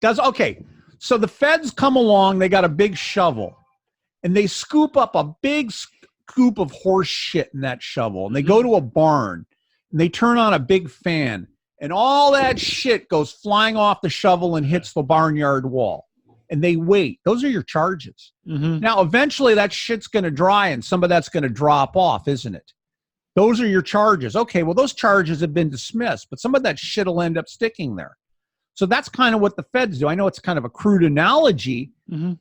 Okay. So the feds come along, they got a big shovel, and they scoop up a big scoop of horse shit in that shovel, and they go to a barn, and they turn on a big fan, and all that shit goes flying off the shovel and hits the barnyard wall. And they wait. Those are your charges. Now, eventually that shit's going to dry and some of that's going to drop off, isn't it? Those are your charges. Okay, well, those charges have been dismissed, but some of that shit will end up sticking there. So that's kind of what the feds do. I know it's kind of a crude analogy,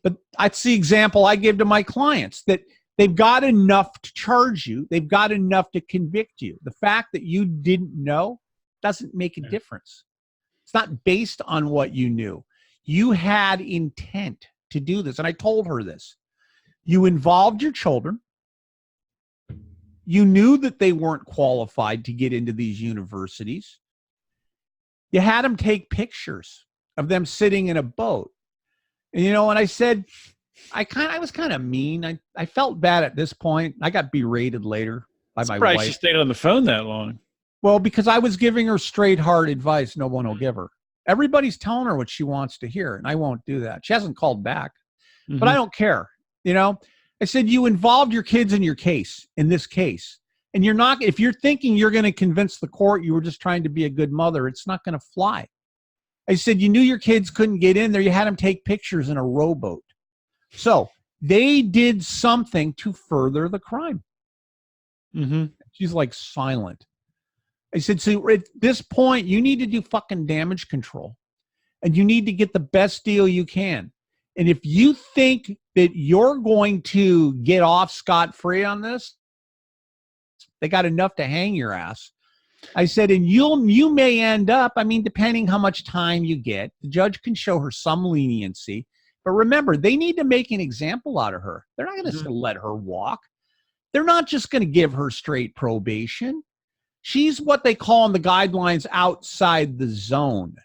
but that's the example I give to my clients, that they've got enough to charge you. They've got enough to convict you. The fact that you didn't know doesn't make a difference. It's not based on what you knew. You had intent to do this. And I told her this. You involved your children. You knew that they weren't qualified to get into these universities. You had them take pictures of them sitting in a boat. And, and I said, I was kind of mean. I felt bad at this point. I got berated later by my wife. She stayed on the phone that long. Well, because I was giving her straight, hard advice no one will give her. Everybody's telling her what she wants to hear, and I won't do that. She hasn't called back, but I don't care. I said, you involved your kids in this case, and you're not, if you're thinking you're going to convince the court you were just trying to be a good mother, it's not going to fly. I said, you knew your kids couldn't get in there. You had them take pictures in a rowboat. So they did something to further the crime. She's like silent. I said, so at this point, you need to do fucking damage control, and you need to get the best deal you can. And if you think that you're going to get off scot-free on this, they got enough to hang your ass. I said, and you may end up, depending how much time you get, the judge can show her some leniency. But remember, they need to make an example out of her. They're not going to let her walk. They're not just going to give her straight probation. She's what they call in the guidelines outside the zone.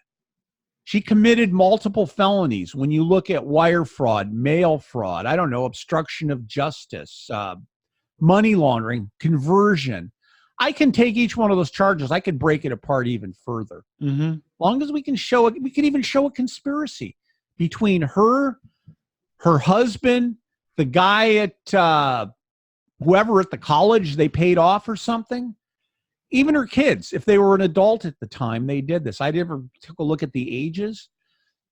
She committed multiple felonies. When you look at wire fraud, mail fraud, obstruction of justice, money laundering, conversion. I can take each one of those charges. I could break it apart even further. As long as we can show it, we can even show a conspiracy between her husband, the guy at whoever at the college they paid off or something. Even her kids, if they were an adult at the time they did this. I never took a look at the ages.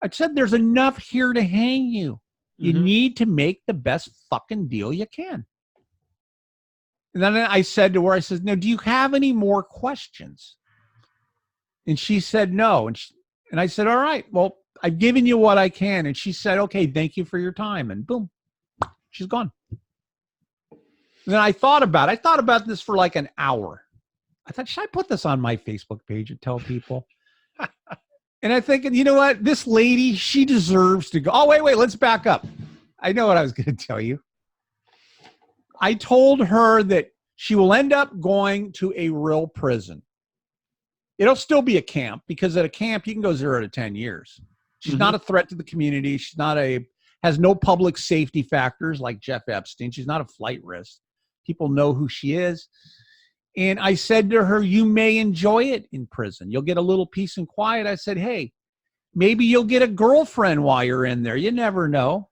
I said, there's enough here to hang you. You need to make the best fucking deal you can. And then I said to her, now, do you have any more questions? And she said, no. And I said, all right, well, I've given you what I can. And she said, okay, thank you for your time. And boom, she's gone. And then I thought about this for like an hour. I thought, should I put this on my Facebook page and tell people? And I think, you know what? This lady, she deserves to go. Oh, wait, let's back up. I know what I was going to tell you. I told her that she will end up going to a real prison. It'll still be a camp, because at a camp, you can go 0 to 10 years. She's not a threat to the community. She's has no public safety factors like Jeff Epstein. She's not a flight risk. People know who she is. And I said to her, you may enjoy it in prison. You'll get a little peace and quiet. I said, hey, maybe you'll get a girlfriend while you're in there. You never know.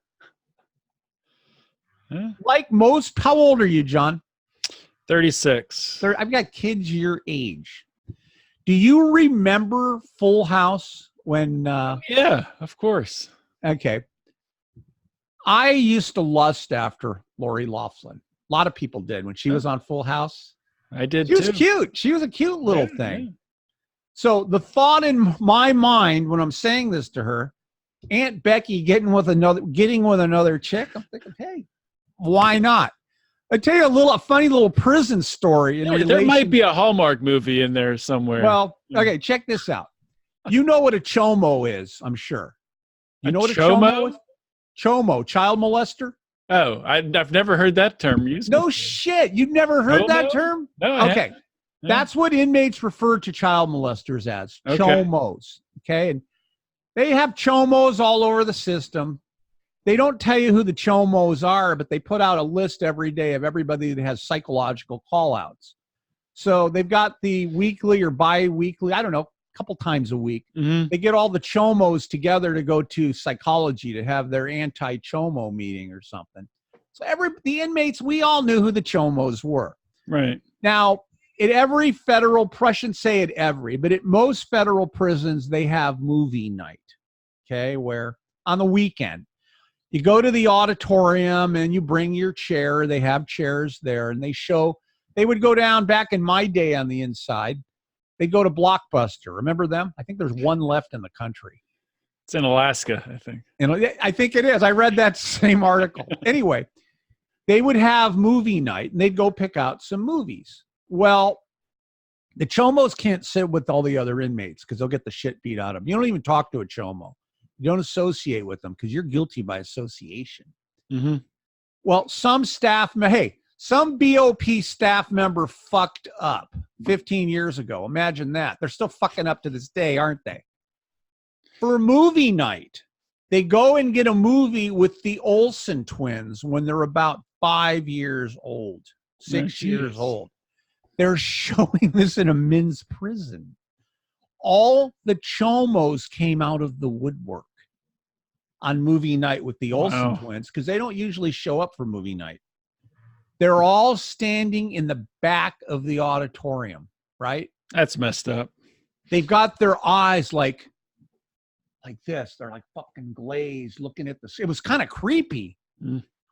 Like most, how old are you, John? 36. I've got kids your age. Do you remember Full House when? Yeah, of course. Okay. I used to lust after Lori Loughlin. A lot of people did when she was on Full House. I did too. She was cute. She was a cute little thing. Yeah. So the thought in my mind when I'm saying this to her, Aunt Becky getting with another chick, I'm thinking, hey, why not? I tell you a funny little prison story. There might be a Hallmark movie in there somewhere. Well, okay, check this out. You know what a Chomo is, I'm sure. You know what a Chomo is? Chomo, child molester. Oh, I've never heard that term used. No shit. You've never heard that term? No. Okay. That's what inmates refer to child molesters as, chomos. Okay. And they have chomos all over the system. They don't tell you who the chomos are, but they put out a list every day of everybody that has psychological call-outs. So they've got the weekly or bi-weekly, I don't know, a couple times a week. They get all the chomos together to go to psychology to have their anti-chomo meeting or something. So the inmates, we all knew who the chomos were. Right. Now, at every federal, I shouldn't say at every, but at most federal prisons, they have movie night, okay, where on the weekend, you go to the auditorium and you bring your chair. They have chairs there, and they would go down back in my day on the inside. They go to Blockbuster. Remember them? I think there's one left in the country. It's in Alaska, I think. And I think it is. I read that same article. Anyway, they would have movie night, and they'd go pick out some movies. Well, the chomos can't sit with all the other inmates because they'll get the shit beat out of them. You don't even talk to a chomo. You don't associate with them because you're guilty by association. Well, some BOP staff member fucked up 15 years ago. Imagine that. They're still fucking up to this day, aren't they? For movie night, they go and get a movie with the Olsen twins when they're about 5 years old, 6 years old. They're showing this in a men's prison. All the chomos came out of the woodwork on movie night with the Olsen twins because they don't usually show up for movie night. They're all standing in the back of the auditorium, right? That's messed up. They've got their eyes like this. They're like fucking glazed looking at this. It was kind of creepy.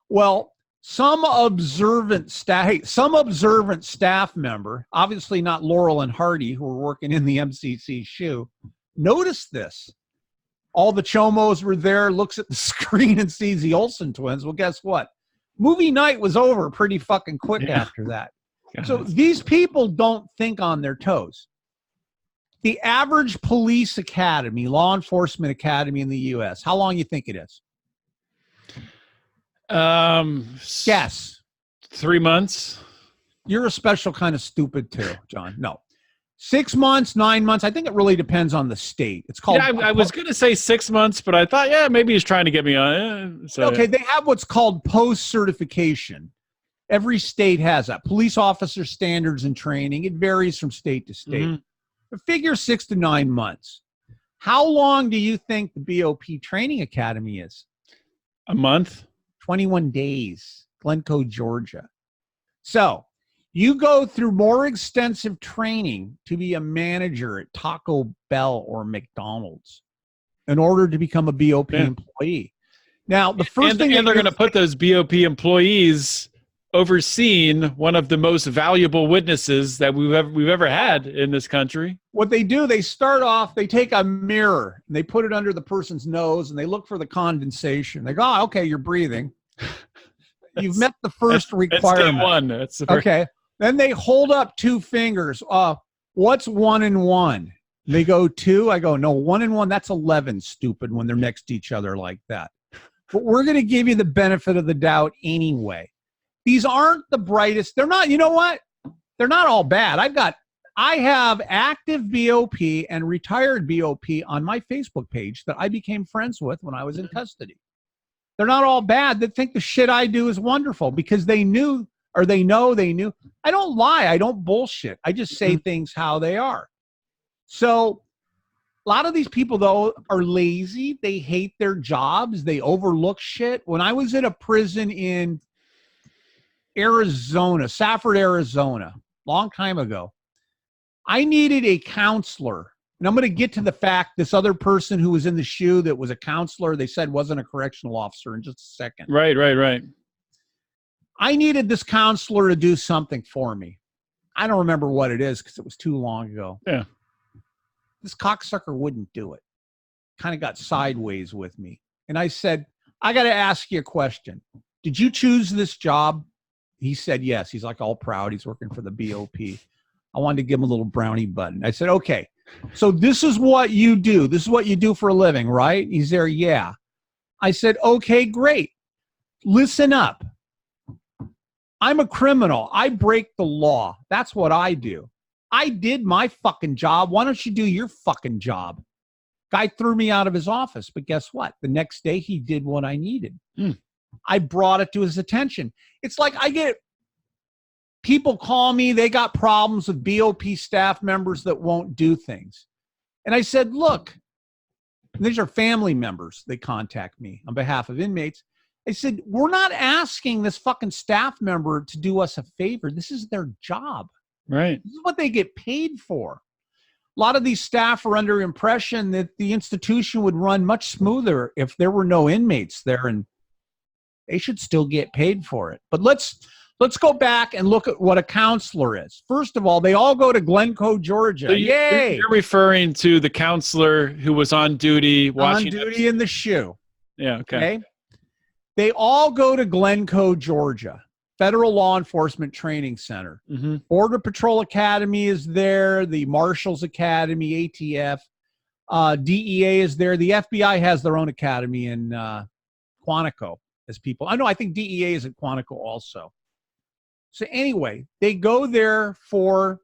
Well, some observant staff member, obviously not Laurel and Hardy, who were working in the MCC shoe, noticed this. All the chomos were there, looks at the screen and sees the Olsen twins. Well, guess what? Movie night was over pretty fucking quick after that. So these people don't think on their toes. The average police academy, law enforcement academy in the U.S., how long you think it is? Guess. 3 months. You're a special kind of stupid too, John. No. 6 months, 9 months. I think it really depends on the state. It's called. Yeah, I was going to say 6 months, but I thought, maybe he's trying to get me on. Okay, they have what's called post-certification. Every state has that. Police officer standards and training. It varies from state to state. But figure 6 to 9 months. How long do you think the BOP training academy is? A month. 21 days. Glencoe, Georgia. So you go through more extensive training to be a manager at Taco Bell or McDonald's in order to become a BOP employee. Now, the first thing they're going to put those BOP employees overseeing one of the most valuable witnesses that we've ever had in this country. What they do, they start off, they take a mirror and they put it under the person's nose and they look for the condensation. They go, okay, you're breathing. You've met the first requirement. That's day one. Okay. Then they hold up 2 fingers. What's 1 and 1? They go 2. I go, no, 1 and 1, that's 11, stupid, when they're next to each other like that. But we're going to give you the benefit of the doubt anyway. These aren't the brightest. They're not, you know what? They're not all bad. I have active BOP and retired BOP on my Facebook page that I became friends with when I was in custody. They're not all bad. They think the shit I do is wonderful because they knew. Or they knew. I don't lie. I don't bullshit. I just say things how they are. So a lot of these people, though, are lazy. They hate their jobs. They overlook shit. When I was in a prison in Arizona, Safford, Arizona, long time ago, I needed a counselor. And I'm going to get to the fact this other person who was in the shoe that was a counselor, they said wasn't a correctional officer in just a second. Right. I needed this counselor to do something for me. I don't remember what it is because it was too long ago. Yeah. This cocksucker wouldn't do it. Kind of got sideways with me. And I said, I got to ask you a question. Did you choose this job? He said, yes. He's like all proud. He's working for the BOP. I wanted to give him a little brownie button. I said, okay, so this is what you do. This is what you do for a living, right? He's there. Yeah. I said, okay, great. Listen up. I'm a criminal. I break the law. That's what I do. I did my fucking job. Why don't you do your fucking job? Guy threw me out of his office, but guess what? The next day he did what I needed. I brought it to his attention. It's like I get people call me, they got problems with BOP staff members that won't do things. And I said, look, these are family members. They contact me on behalf of inmates. I said, we're not asking this fucking staff member to do us a favor. This is their job. Right. This is what they get paid for. A lot of these staff are under impression that the institution would run much smoother if there were no inmates there, and they should still get paid for it. But let's go back and look at what a counselor is. First of all, they all go to Glencoe, Georgia. So Yay! You're referring to the counselor who was on duty watching. On duty in the shoe. Yeah, okay. They all go to Glencoe, Georgia, Federal Law Enforcement Training Center. Border Patrol Academy is there. The Marshals Academy, ATF. DEA is there. The FBI has their own academy in Quantico, as people. I think DEA is at Quantico also. So anyway, they go there for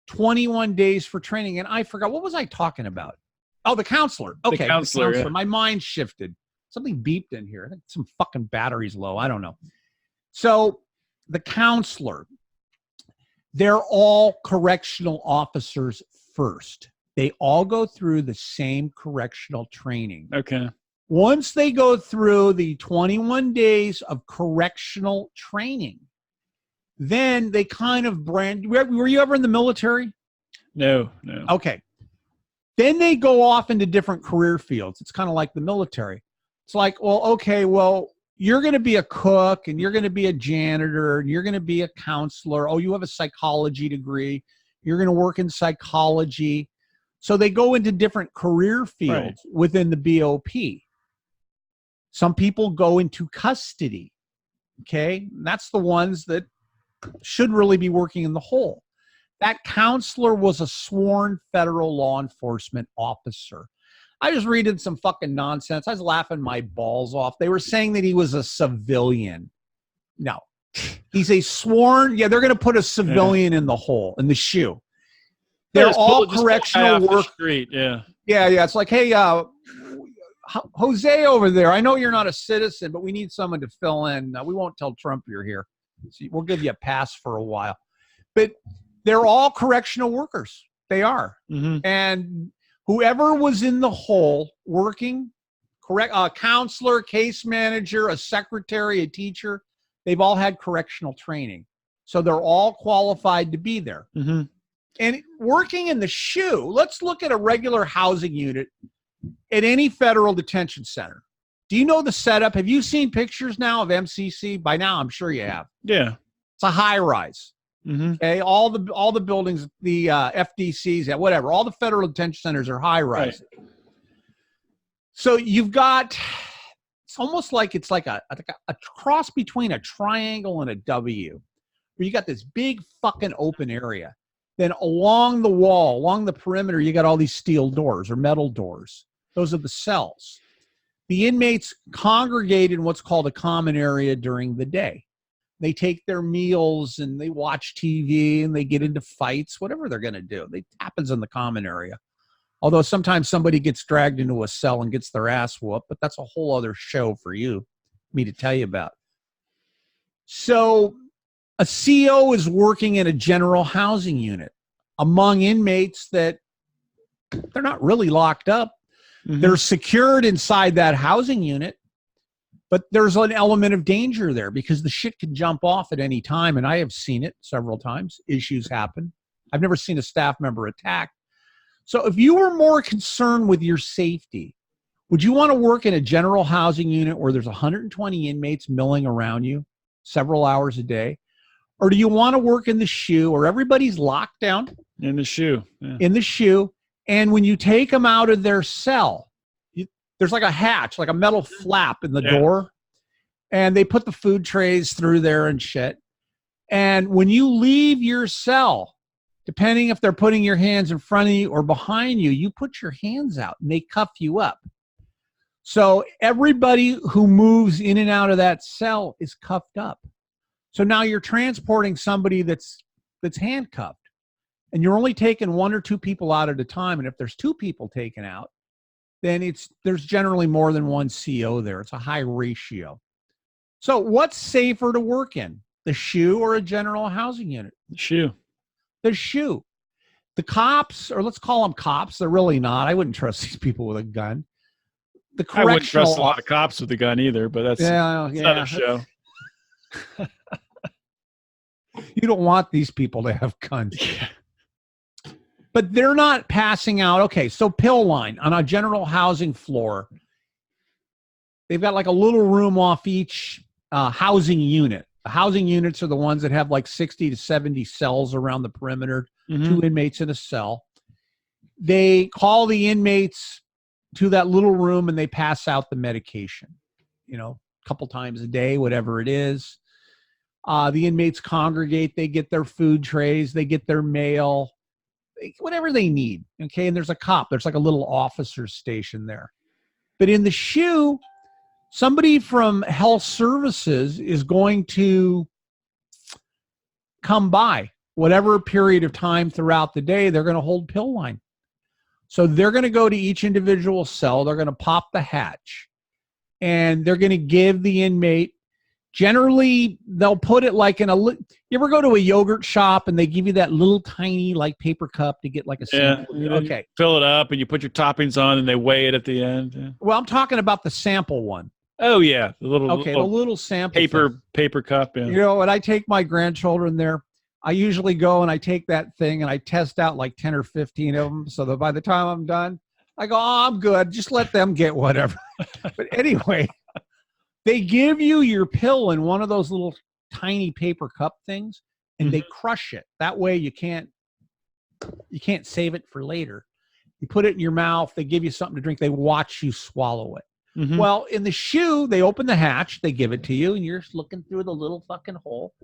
21 days for training. And I forgot, what was I talking about? Oh, the counselor. Okay, the counselor. Yeah. My mind shifted. Something beeped in here. I think some fucking battery's low. I don't know. So the counselor, they're all correctional officers first. They all go through the same correctional training. Okay. Once they go through the 21 days of correctional training, then they kind of brand. Were you ever in the military? No. Okay. Then they go off into different career fields. It's kind of like the military. It's like, you're going to be a cook, and you're going to be a janitor, and you're going to be a counselor. Oh, you have a psychology degree. You're going to work in psychology. So they go into different career fields within the BOP. Some people go into custody. Okay. And that's the ones that should really be working in the hole. That counselor was a sworn federal law enforcement officer. I was reading some fucking nonsense. I was laughing my balls off. They were saying that he was a civilian. No, he's a sworn. Yeah, they're going to put a civilian in the hole, in the shoe. They're all correctional work. Yeah. It's like, hey, Jose over there, I know you're not a citizen, but we need someone to fill in. We won't tell Trump you're here. So we'll give you a pass for a while. But they're all correctional workers. They are. And whoever was in the hole working, a counselor, case manager, a secretary, a teacher, they've all had correctional training. So they're all qualified to be there. And working in the shoe, let's look at a regular housing unit at any federal detention center. Do you know the setup? Have you seen pictures now of MCC? By now, I'm sure you have. Yeah. It's a high rise. Okay, all the buildings, the FDCs, whatever, all the federal detention centers are high rise. So you've got, it's almost like it's like a cross between a triangle and a W, where you got this big fucking open area. Then along the wall, along the perimeter, you got all these steel doors or metal doors. Those are the cells. The inmates congregate in what's called a common area during the day. They take their meals and they watch TV and they get into fights, whatever they're going to do. It happens in the common area. Although sometimes somebody gets dragged into a cell and gets their ass whooped, but that's a whole other show for me to tell you about. So a CO is working in a general housing unit among inmates that they're not really locked up. They're secured inside that housing unit. But there's an element of danger there because the shit can jump off at any time. And I have seen it several times. Issues happen. I've never seen a staff member attacked. So if you were more concerned with your safety, would you want to work in a general housing unit where there's 120 inmates milling around you several hours a day? Or do you want to work in the shoe where everybody's locked down? In the shoe. Yeah. In the shoe. And when you take them out of their cell, there's like a hatch, like a metal flap in the door. And they put the food trays through there and shit. And when you leave your cell, depending if they're putting your hands in front of you or behind you, you put your hands out and they cuff you up. So everybody who moves in and out of that cell is cuffed up. So now you're transporting somebody that's handcuffed. and you're only taking 1 or 2 people out at a time. And if there's 2 people taken out, then there's generally more than 1 CO there. It's a high ratio. So what's safer to work in, the SHU or a general housing unit? The SHU. The SHU. The cops, or let's call them cops, they're really not. I wouldn't trust these people with a gun. The correctional, I wouldn't trust a lot of cops with a gun either, but that's another show. You don't want these people to have guns. Yeah. But they're not passing out. Okay, so pill line on a general housing floor, they've got like a little room off each housing unit. The housing units are the ones that have like 60 to 70 cells around the perimeter, 2 inmates in a cell. They call the inmates to that little room and they pass out the medication, a couple times a day, whatever it is. The inmates congregate, they get their food trays, they get their mail, whatever they need. Okay. And there's a cop, there's like a little officer station there. But in the SHU, somebody from health services is going to come by whatever period of time throughout the day. They're going to hold pill line. So they're going to go to each individual cell. They're going to pop the hatch and they're going to give the inmate, generally they'll put it like in you ever go to a yogurt shop and they give you that little tiny like paper cup to get like a sample? Yeah. Okay. Fill it up and you put your toppings on and they weigh it at the end. Yeah. Well, I'm talking about the sample one. Oh yeah. The little sample paper cup. Yeah. When I take my grandchildren there, I usually go and I take that thing and I test out like 10 or 15 of them so that by the time I'm done, I go, oh, I'm good. Just let them get whatever. But anyway, they give you your pill in one of those little tiny paper cup things and they crush it. That way you can't save it for later. You put it in your mouth. They give you something to drink. They watch you swallow it. Mm-hmm. Well, in the SHU, they open the hatch, they give it to you, and you're just looking through the little fucking hole,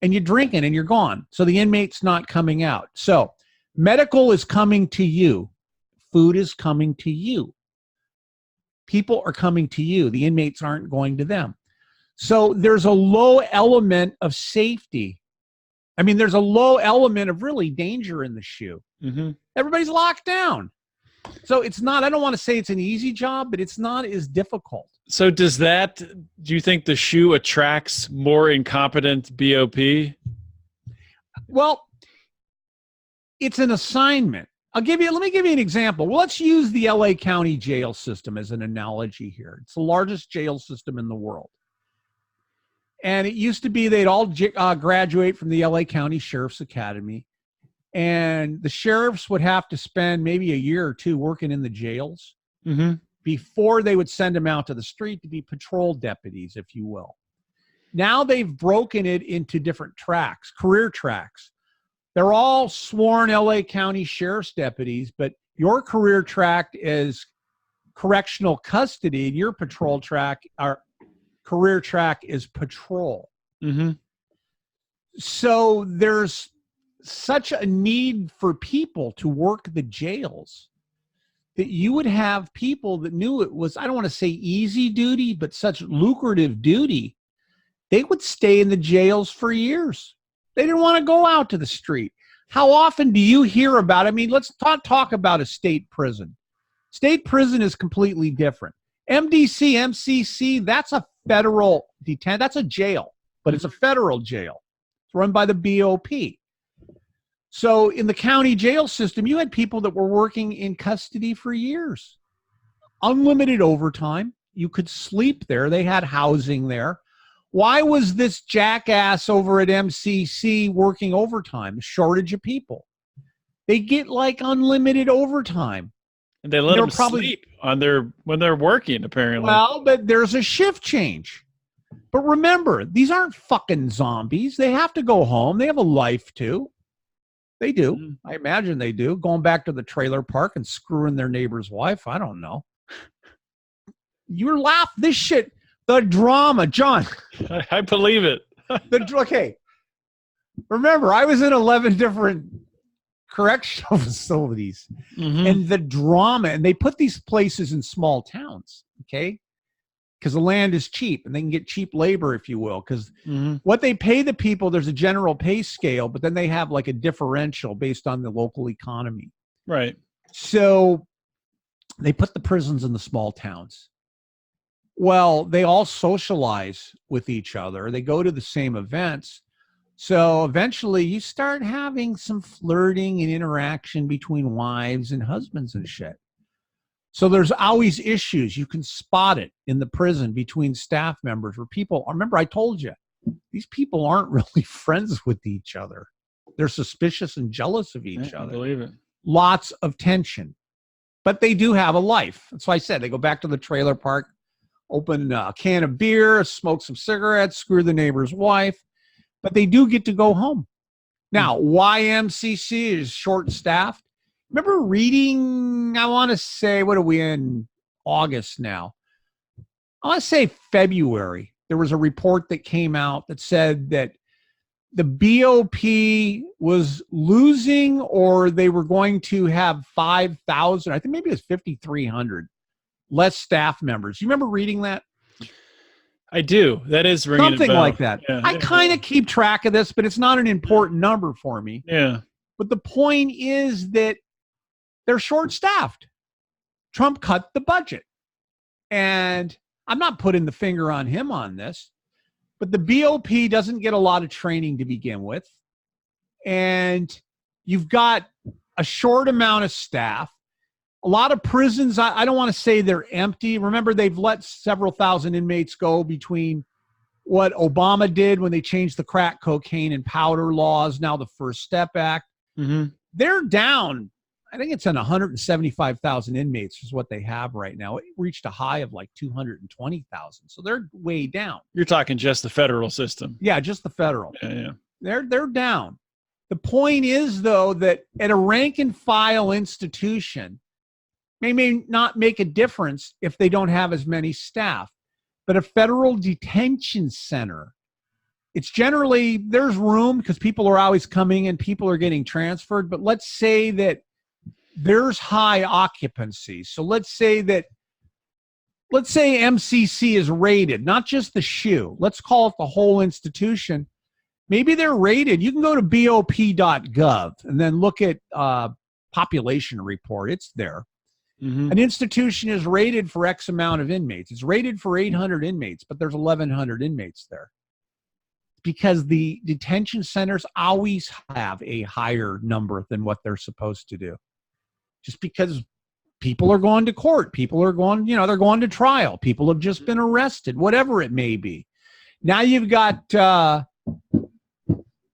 and you're drinking, and you're gone. So the inmate's not coming out. So medical is coming to you. Food is coming to you. People are coming to you. The inmates aren't going to them. So there's a low element of safety. I mean, there's a low element of really danger in the SHU. Mm-hmm. Everybody's locked down. So it's not, I don't want to say it's an easy job, but it's not as difficult. So do you think the SHU attracts more incompetent BOP? Well, it's an assignment. Let me give you an example. Well, let's use the LA County jail system as an analogy here. It's the largest jail system in the world. And it used to be they'd all graduate from the LA County Sheriff's Academy. And the sheriffs would have to spend maybe a year or 2 working in the jails before they would send them out to the street to be patrol deputies, if you will. Now they've broken it into different tracks, career tracks. They're all sworn LA County Sheriff's deputies, but your career track is correctional custody, and your patrol track, our career track is patrol. Mm-hmm. So there's such a need for people to work the jails that you would have people that knew it was, I don't want to say easy duty, but such lucrative duty. They would stay in the jails for years. They didn't want to go out to the street. How often do you hear about, I mean, let's talk about a state prison. State prison is completely different. MDC, MCC, that's a federal detention. That's a jail, but it's a federal jail. It's run by the BOP. So in the county jail system, you had people that were working in custody for years. Unlimited overtime. You could sleep there. They had housing there. Why was this jackass over at MCC working overtime? Shortage of people. They get like unlimited overtime. And they let them sleep when they're working, apparently. Well, but there's a shift change. But remember, these aren't fucking zombies. They have to go home. They have a life too. They do. Mm-hmm. I imagine they do. Going back to the trailer park and screwing their neighbor's wife. I don't know. You're laughing. This shit, the drama, John. I believe it. Okay. Remember, I was in 11 different correctional facilities, and the drama, and they put these places in small towns. Okay. because the land is cheap and they can get cheap labor, if you will, because what they pay the people, there's a general pay scale, but then they have like a differential based on the local economy. Right. So they put the prisons in the small towns. Well, they all socialize with each other. They go to the same events. So eventually you start having some flirting and interaction between wives and husbands and shit. So there's always issues. You can spot it in the prison between staff members where people, remember I told you, these people aren't really friends with each other. They're suspicious and jealous of each other. I believe it. Lots of tension. But they do have a life. That's why I said they go back to the trailer park, open a can of beer, smoke some cigarettes, screw the neighbor's wife. But they do get to go home. Now, YMCC is short-staffed. Remember reading, I want to say, what are we in August now? I want to say February. There was a report that came out that said that the BOP was losing, or they were going to have 5,000, I think maybe it was 5,300 less staff members. You remember reading that? I do. That is ringing something a bell. like that. Yeah, I kind of keep track of this, but it's not an important number for me. Yeah. But the point is that they're short-staffed. Trump cut the budget. And I'm not putting the finger on him on this, but the BOP doesn't get a lot of training to begin with. And you've got a short amount of staff. A lot of prisons, I don't want to say they're empty. Remember, they've let several thousand inmates go between what Obama did when they changed the crack cocaine and powder laws, now the First Step Act. They're down. I think it's on 175,000 inmates is what they have right now. It reached a high of like 220,000. So they're way down. You're talking just the federal system. Yeah, just the federal. Yeah. They're down. The point is, though, that at a rank and file institution, may not make a difference if they don't have as many staff. But a federal detention center, it's generally, there's room because people are always coming and people are getting transferred. But let's say that there's high occupancy. So let's say MCC is rated, not just the SHU. Let's call it the whole institution. Maybe they're rated. You can go to bop.gov and then look at population report. It's there. An institution is rated for X amount of inmates. It's rated for 800 inmates, but there's 1,100 inmates there. Because the detention centers always have a higher number than what they're supposed to do. Just because people are going to court, people are going, they're going to trial, people have just been arrested, whatever it may be. Now you've got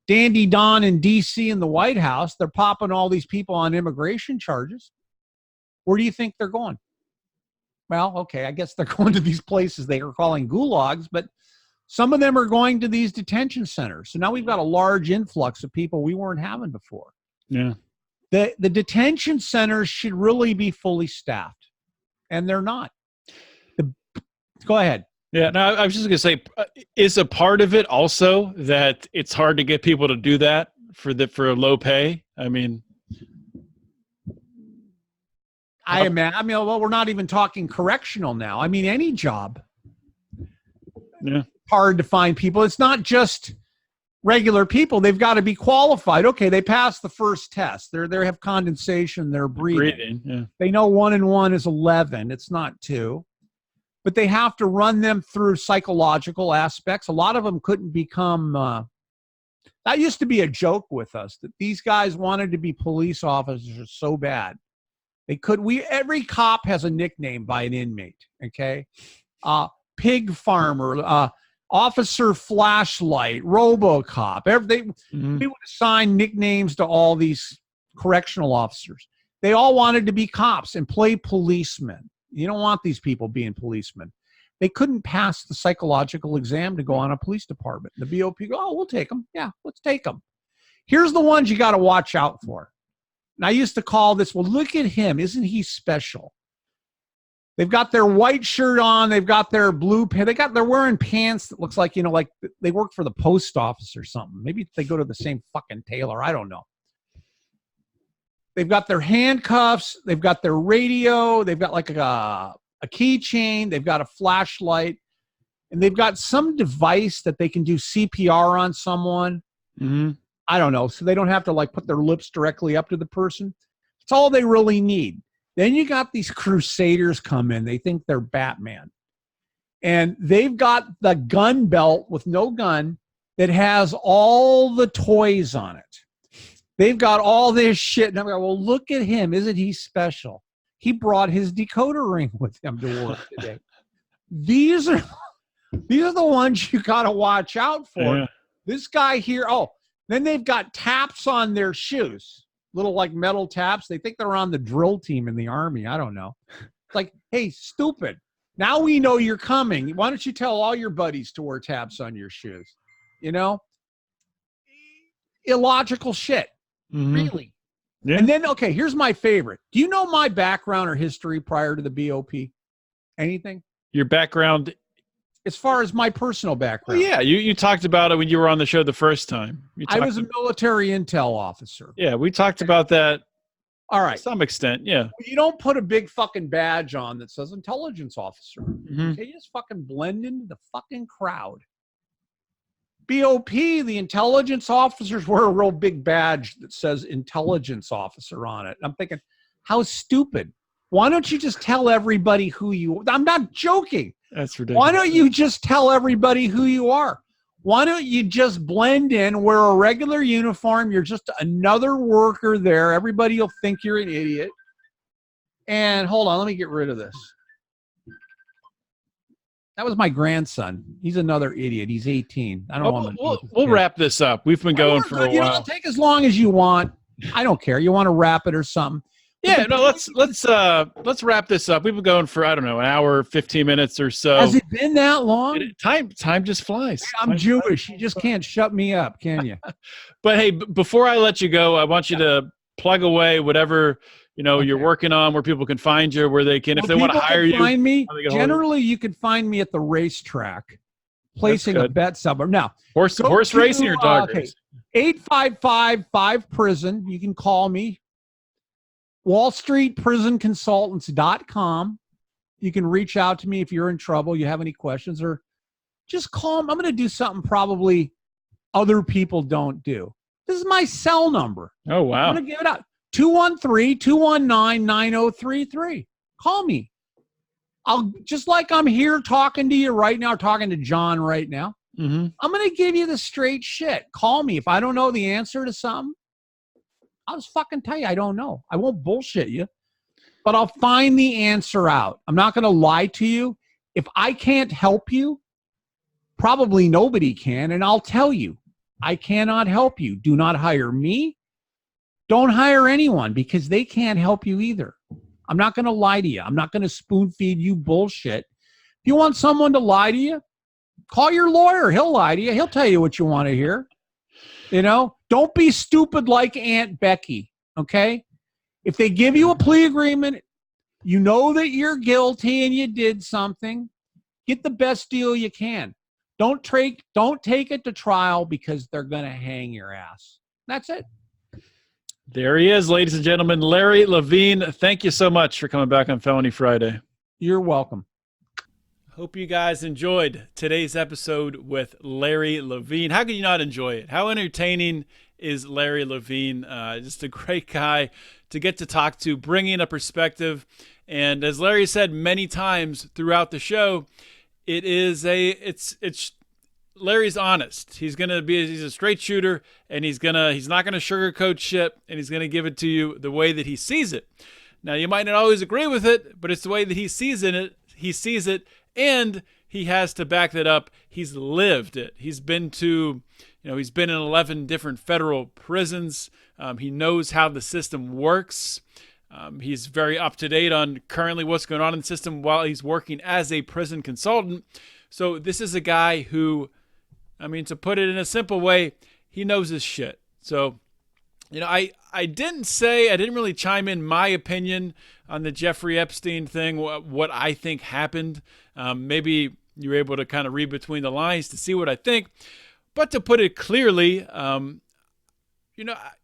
Dandy Don in D.C. in the White House. They're popping all these people on immigration charges. Where do you think they're going? Well, okay, I guess they're going to these places they are calling gulags, but some of them are going to these detention centers. So now we've got a large influx of people we weren't having before. Yeah. The detention centers should really be fully staffed, and they're not. Go ahead. Yeah, no, I was just going to say, is a part of it also that it's hard to get people to do that for a low pay? I mean, well, we're not even talking correctional now. I mean, any job. Yeah. Hard to find people. It's not just regular people. They've got to be qualified. Okay, they passed the first test. They have condensation. They're breathing. Yeah. They know 1 and 1 is 11. It's not 2. But they have to run them through psychological aspects. A lot of them couldn't become that used to be a joke with us, that these guys wanted to be police officers so bad. Every cop has a nickname by an inmate, okay? Pig farmer, officer flashlight, RoboCop. They would assign nicknames to all these correctional officers. They all wanted to be cops and play policemen. You don't want these people being policemen. They couldn't pass the psychological exam to go on a police department. The BOP we'll take them. Yeah, let's take them. Here's the ones you got to watch out for. And I used to call this, well, look at him. Isn't he special? They've got their white shirt on. They've got their blue pants. They're wearing pants that looks like, like they work for the post office or something. Maybe they go to the same fucking tailor. I don't know. They've got their handcuffs. They've got their radio. They've got like a a keychain, they've got a flashlight, and they've got some device that they can do CPR on someone. Mm-hmm. I don't know. So they don't have to like put their lips directly up to the person. It's all they really need. Then you got these crusaders come in. They think they're Batman. And they've got the gun belt with no gun that has all the toys on it. They've got all this shit. And I'm like, well, look at him. Isn't he special? He brought his decoder ring with him to work today. These are the ones you got to watch out for. Yeah. This guy here. Oh, then they've got taps on their shoes, little like metal taps. They think they're on the drill team in the Army. I don't know. It's like, hey, stupid. Now we know you're coming. Why don't you tell all your buddies to wear taps on your shoes? You know? Illogical shit. Mm-hmm. Really. Yeah. And then, okay, here's my favorite. Do you know my background or history prior to the BOP? Anything? Your background? As far as my personal background. Well, yeah, you talked about it when you were on the show the first time. I was a military intel officer. Yeah, we talked about that. All right. To some extent, yeah. You don't put a big fucking badge on that says intelligence officer. Mm-hmm. Okay, you just fucking blend into the fucking crowd. BOP, the intelligence officers wear a real big badge that says intelligence officer on it. I'm thinking, how stupid. Why don't you just tell everybody who you are? I'm not joking. That's ridiculous. Why don't you just tell everybody who you are? Why don't you just blend in, wear a regular uniform? You're just another worker there. Everybody will think you're an idiot. And hold on, let me get rid of this. That was my grandson. He's another idiot. He's 18. I don't want to. We'll wrap this up. We've been going for a while. You know, take as long as you want. I don't care. You want to wrap it or something? Yeah, no, let's wrap this up. We've been going for, I don't know, an hour, 15 minutes or so. Has it been that long? Time just flies. I'm Jewish. You just can't shut me up, can you? But hey, before I let you go, I want you to plug away whatever you're working on, where people can find you, where they can, if they want to hire you. Find me. Generally, you can find me at the racetrack, placing a bet somewhere. Now, horse racing or dog racing? 855-5-PRISON. You can call me. WallStreetPrisonConsultants.com. You can reach out to me if you're in trouble, you have any questions, or just call them. I'm going to do something probably other people don't do. This is my cell number. Oh, wow. I'm going to give it out. 213-219-9033. Call me. I'll just like I'm here talking to you right now, talking to John right now. Mm-hmm. I'm going to give you the straight shit. Call me. If I don't know the answer to something, I'll just fucking tell you I don't know. I won't bullshit you, but I'll find the answer out. I'm not going to lie to you. If I can't help you, probably nobody can, and I'll tell you, I cannot help you. Do not hire me. Don't hire anyone because they can't help you either. I'm not going to lie to you. I'm not going to spoon feed you bullshit. If you want someone to lie to you, call your lawyer. He'll lie to you. He'll tell you what you want to hear. Don't be stupid like Aunt Becky, okay? If they give you a plea agreement, you know that you're guilty and you did something, get the best deal you can. Don't take it to trial because they're going to hang your ass. That's it. There he is, ladies and gentlemen, Larry Levine. Thank you so much for coming back on Felony Friday. You're welcome. Hope you guys enjoyed today's episode with Larry Levine. How could you not enjoy it? How entertaining is Larry Levine? Just a great guy to get to talk to, bringing a perspective. And as Larry said many times throughout the show, it's Larry's honest. He's a straight shooter, and he's not gonna sugarcoat shit, and he's gonna give it to you the way that he sees it. Now, you might not always agree with it, but it's the way that he sees it. And he has to back that up. He's lived it. He's been in 11 different federal prisons. He knows how the system works. He's very up to date on currently what's going on in the system while he's working as a prison consultant. So this is a guy who, to put it in a simple way, he knows his shit. So, I didn't really chime in my opinion on the Jeffrey Epstein thing, what I think happened. Maybe you're able to kind of read between the lines to see what I think. But to put it clearly,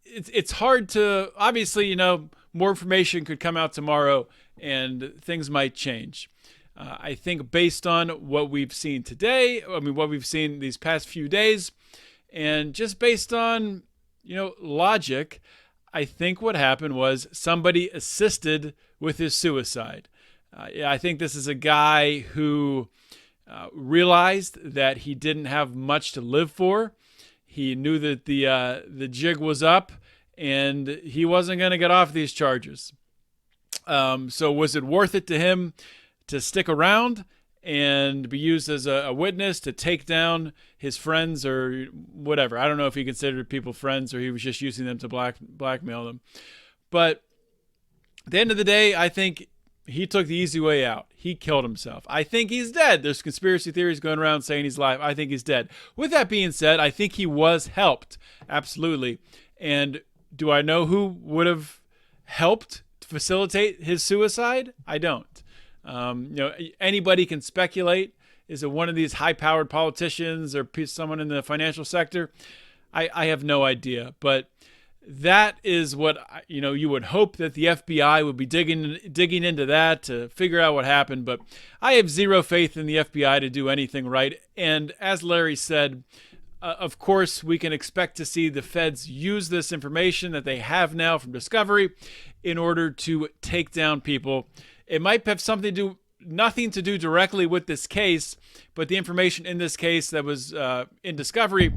it's hard to, obviously, more information could come out tomorrow and things might change. I think based on what we've seen today, what we've seen these past few days, and just based on, logic, I think what happened was somebody assisted with his suicide. I think this is a guy who realized that he didn't have much to live for. He knew that the jig was up, and he wasn't going to get off these charges. So was it worth it to him to stick around and be used as a witness to take down his friends or whatever? I don't know if he considered people friends or he was just using them to blackmail them. But at the end of the day, I think he took the easy way out. He killed himself. I think he's dead. There's conspiracy theories going around saying he's alive. I think he's dead. With that being said, I think he was helped. Absolutely. And do I know who would have helped to facilitate his suicide? I don't. Anybody can speculate. Is it one of these high-powered politicians or someone in the financial sector? I have no idea. But that is what, you would hope that the FBI would be digging into that to figure out what happened. But I have zero faith in the FBI to do anything right. And as Larry said, of course, we can expect to see the feds use this information that they have now from discovery in order to take down people. It might have nothing to do directly with this case, but the information in this case that was in discovery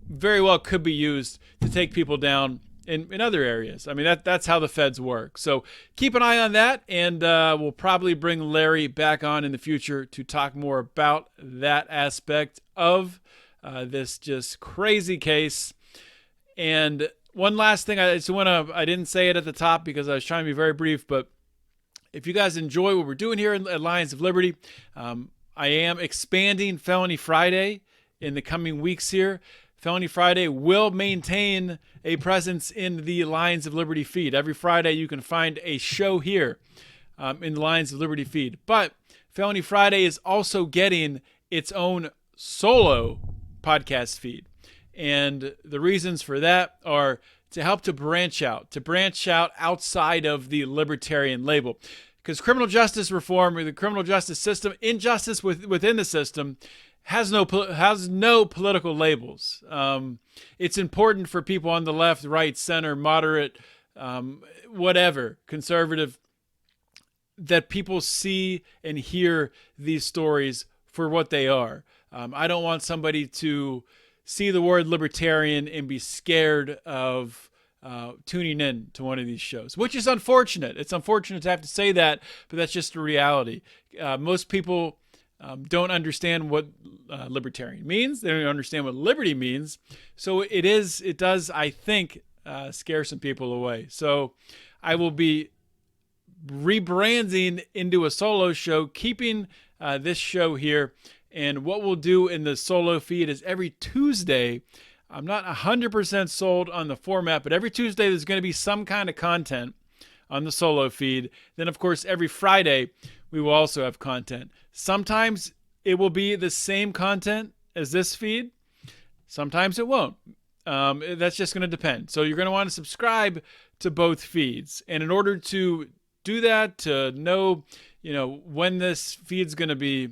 very well could be used to take people down in other areas. I mean, that's how the feds work. So keep an eye on that, and we'll probably bring Larry back on in the future to talk more about that aspect of this just crazy case. And one last thing, I didn't say it at the top because I was trying to be very brief, but if you guys enjoy what we're doing here at Lions of Liberty, I am expanding Felony Friday in the coming weeks here. Felony Friday will maintain a presence in the Lions of Liberty feed. Every Friday you can find a show here in the Lions of Liberty feed. But Felony Friday is also getting its own solo podcast feed. And the reasons for that are to help to branch out outside of the libertarian label. Because criminal justice reform, or the criminal justice system, injustice within the system, has no political labels. It's important for people on the left, right, center, moderate, whatever, conservative, that people see and hear these stories for what they are. I don't want somebody to see the word libertarian and be scared of tuning in to one of these shows, which is unfortunate. It's unfortunate to have to say that, but that's just a reality. Most people don't understand what libertarian means. They don't understand what liberty means. So it does, I think, scare some people away. So I will be rebranding into a solo show, keeping this show here. And what we'll do in the solo feed is every Tuesday, I'm not 100% sold on the format, but every Tuesday there's going to be some kind of content on the solo feed. Then, of course, every Friday we will also have content. Sometimes it will be the same content as this feed. Sometimes it won't. That's just going to depend. So you're going to want to subscribe to both feeds. And in order to do that, to know, when this feed's going to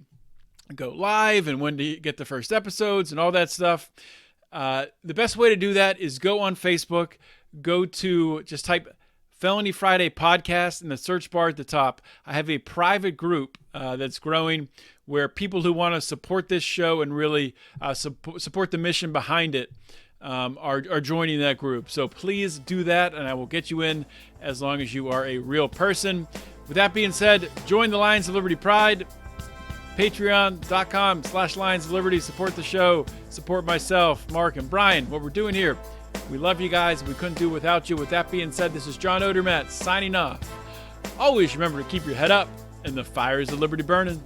go live and when to get the first episodes and all that stuff, the best way to do that is go on Facebook, just type Felony Friday Podcast in the search bar at the top. I have a private group that's growing where people who want to support this show and really support the mission behind it are joining that group. So please do that, and I will get you in as long as you are a real person. With that being said, join the Lions of Liberty Pride. Patreon.com/Lions of Liberty. Support the show. Support myself, Mark, and Brian. What we're doing here. We love you guys. We couldn't do it without you. With that being said, this is John Odermatt signing off. Always remember to keep your head up and the fires of liberty burning.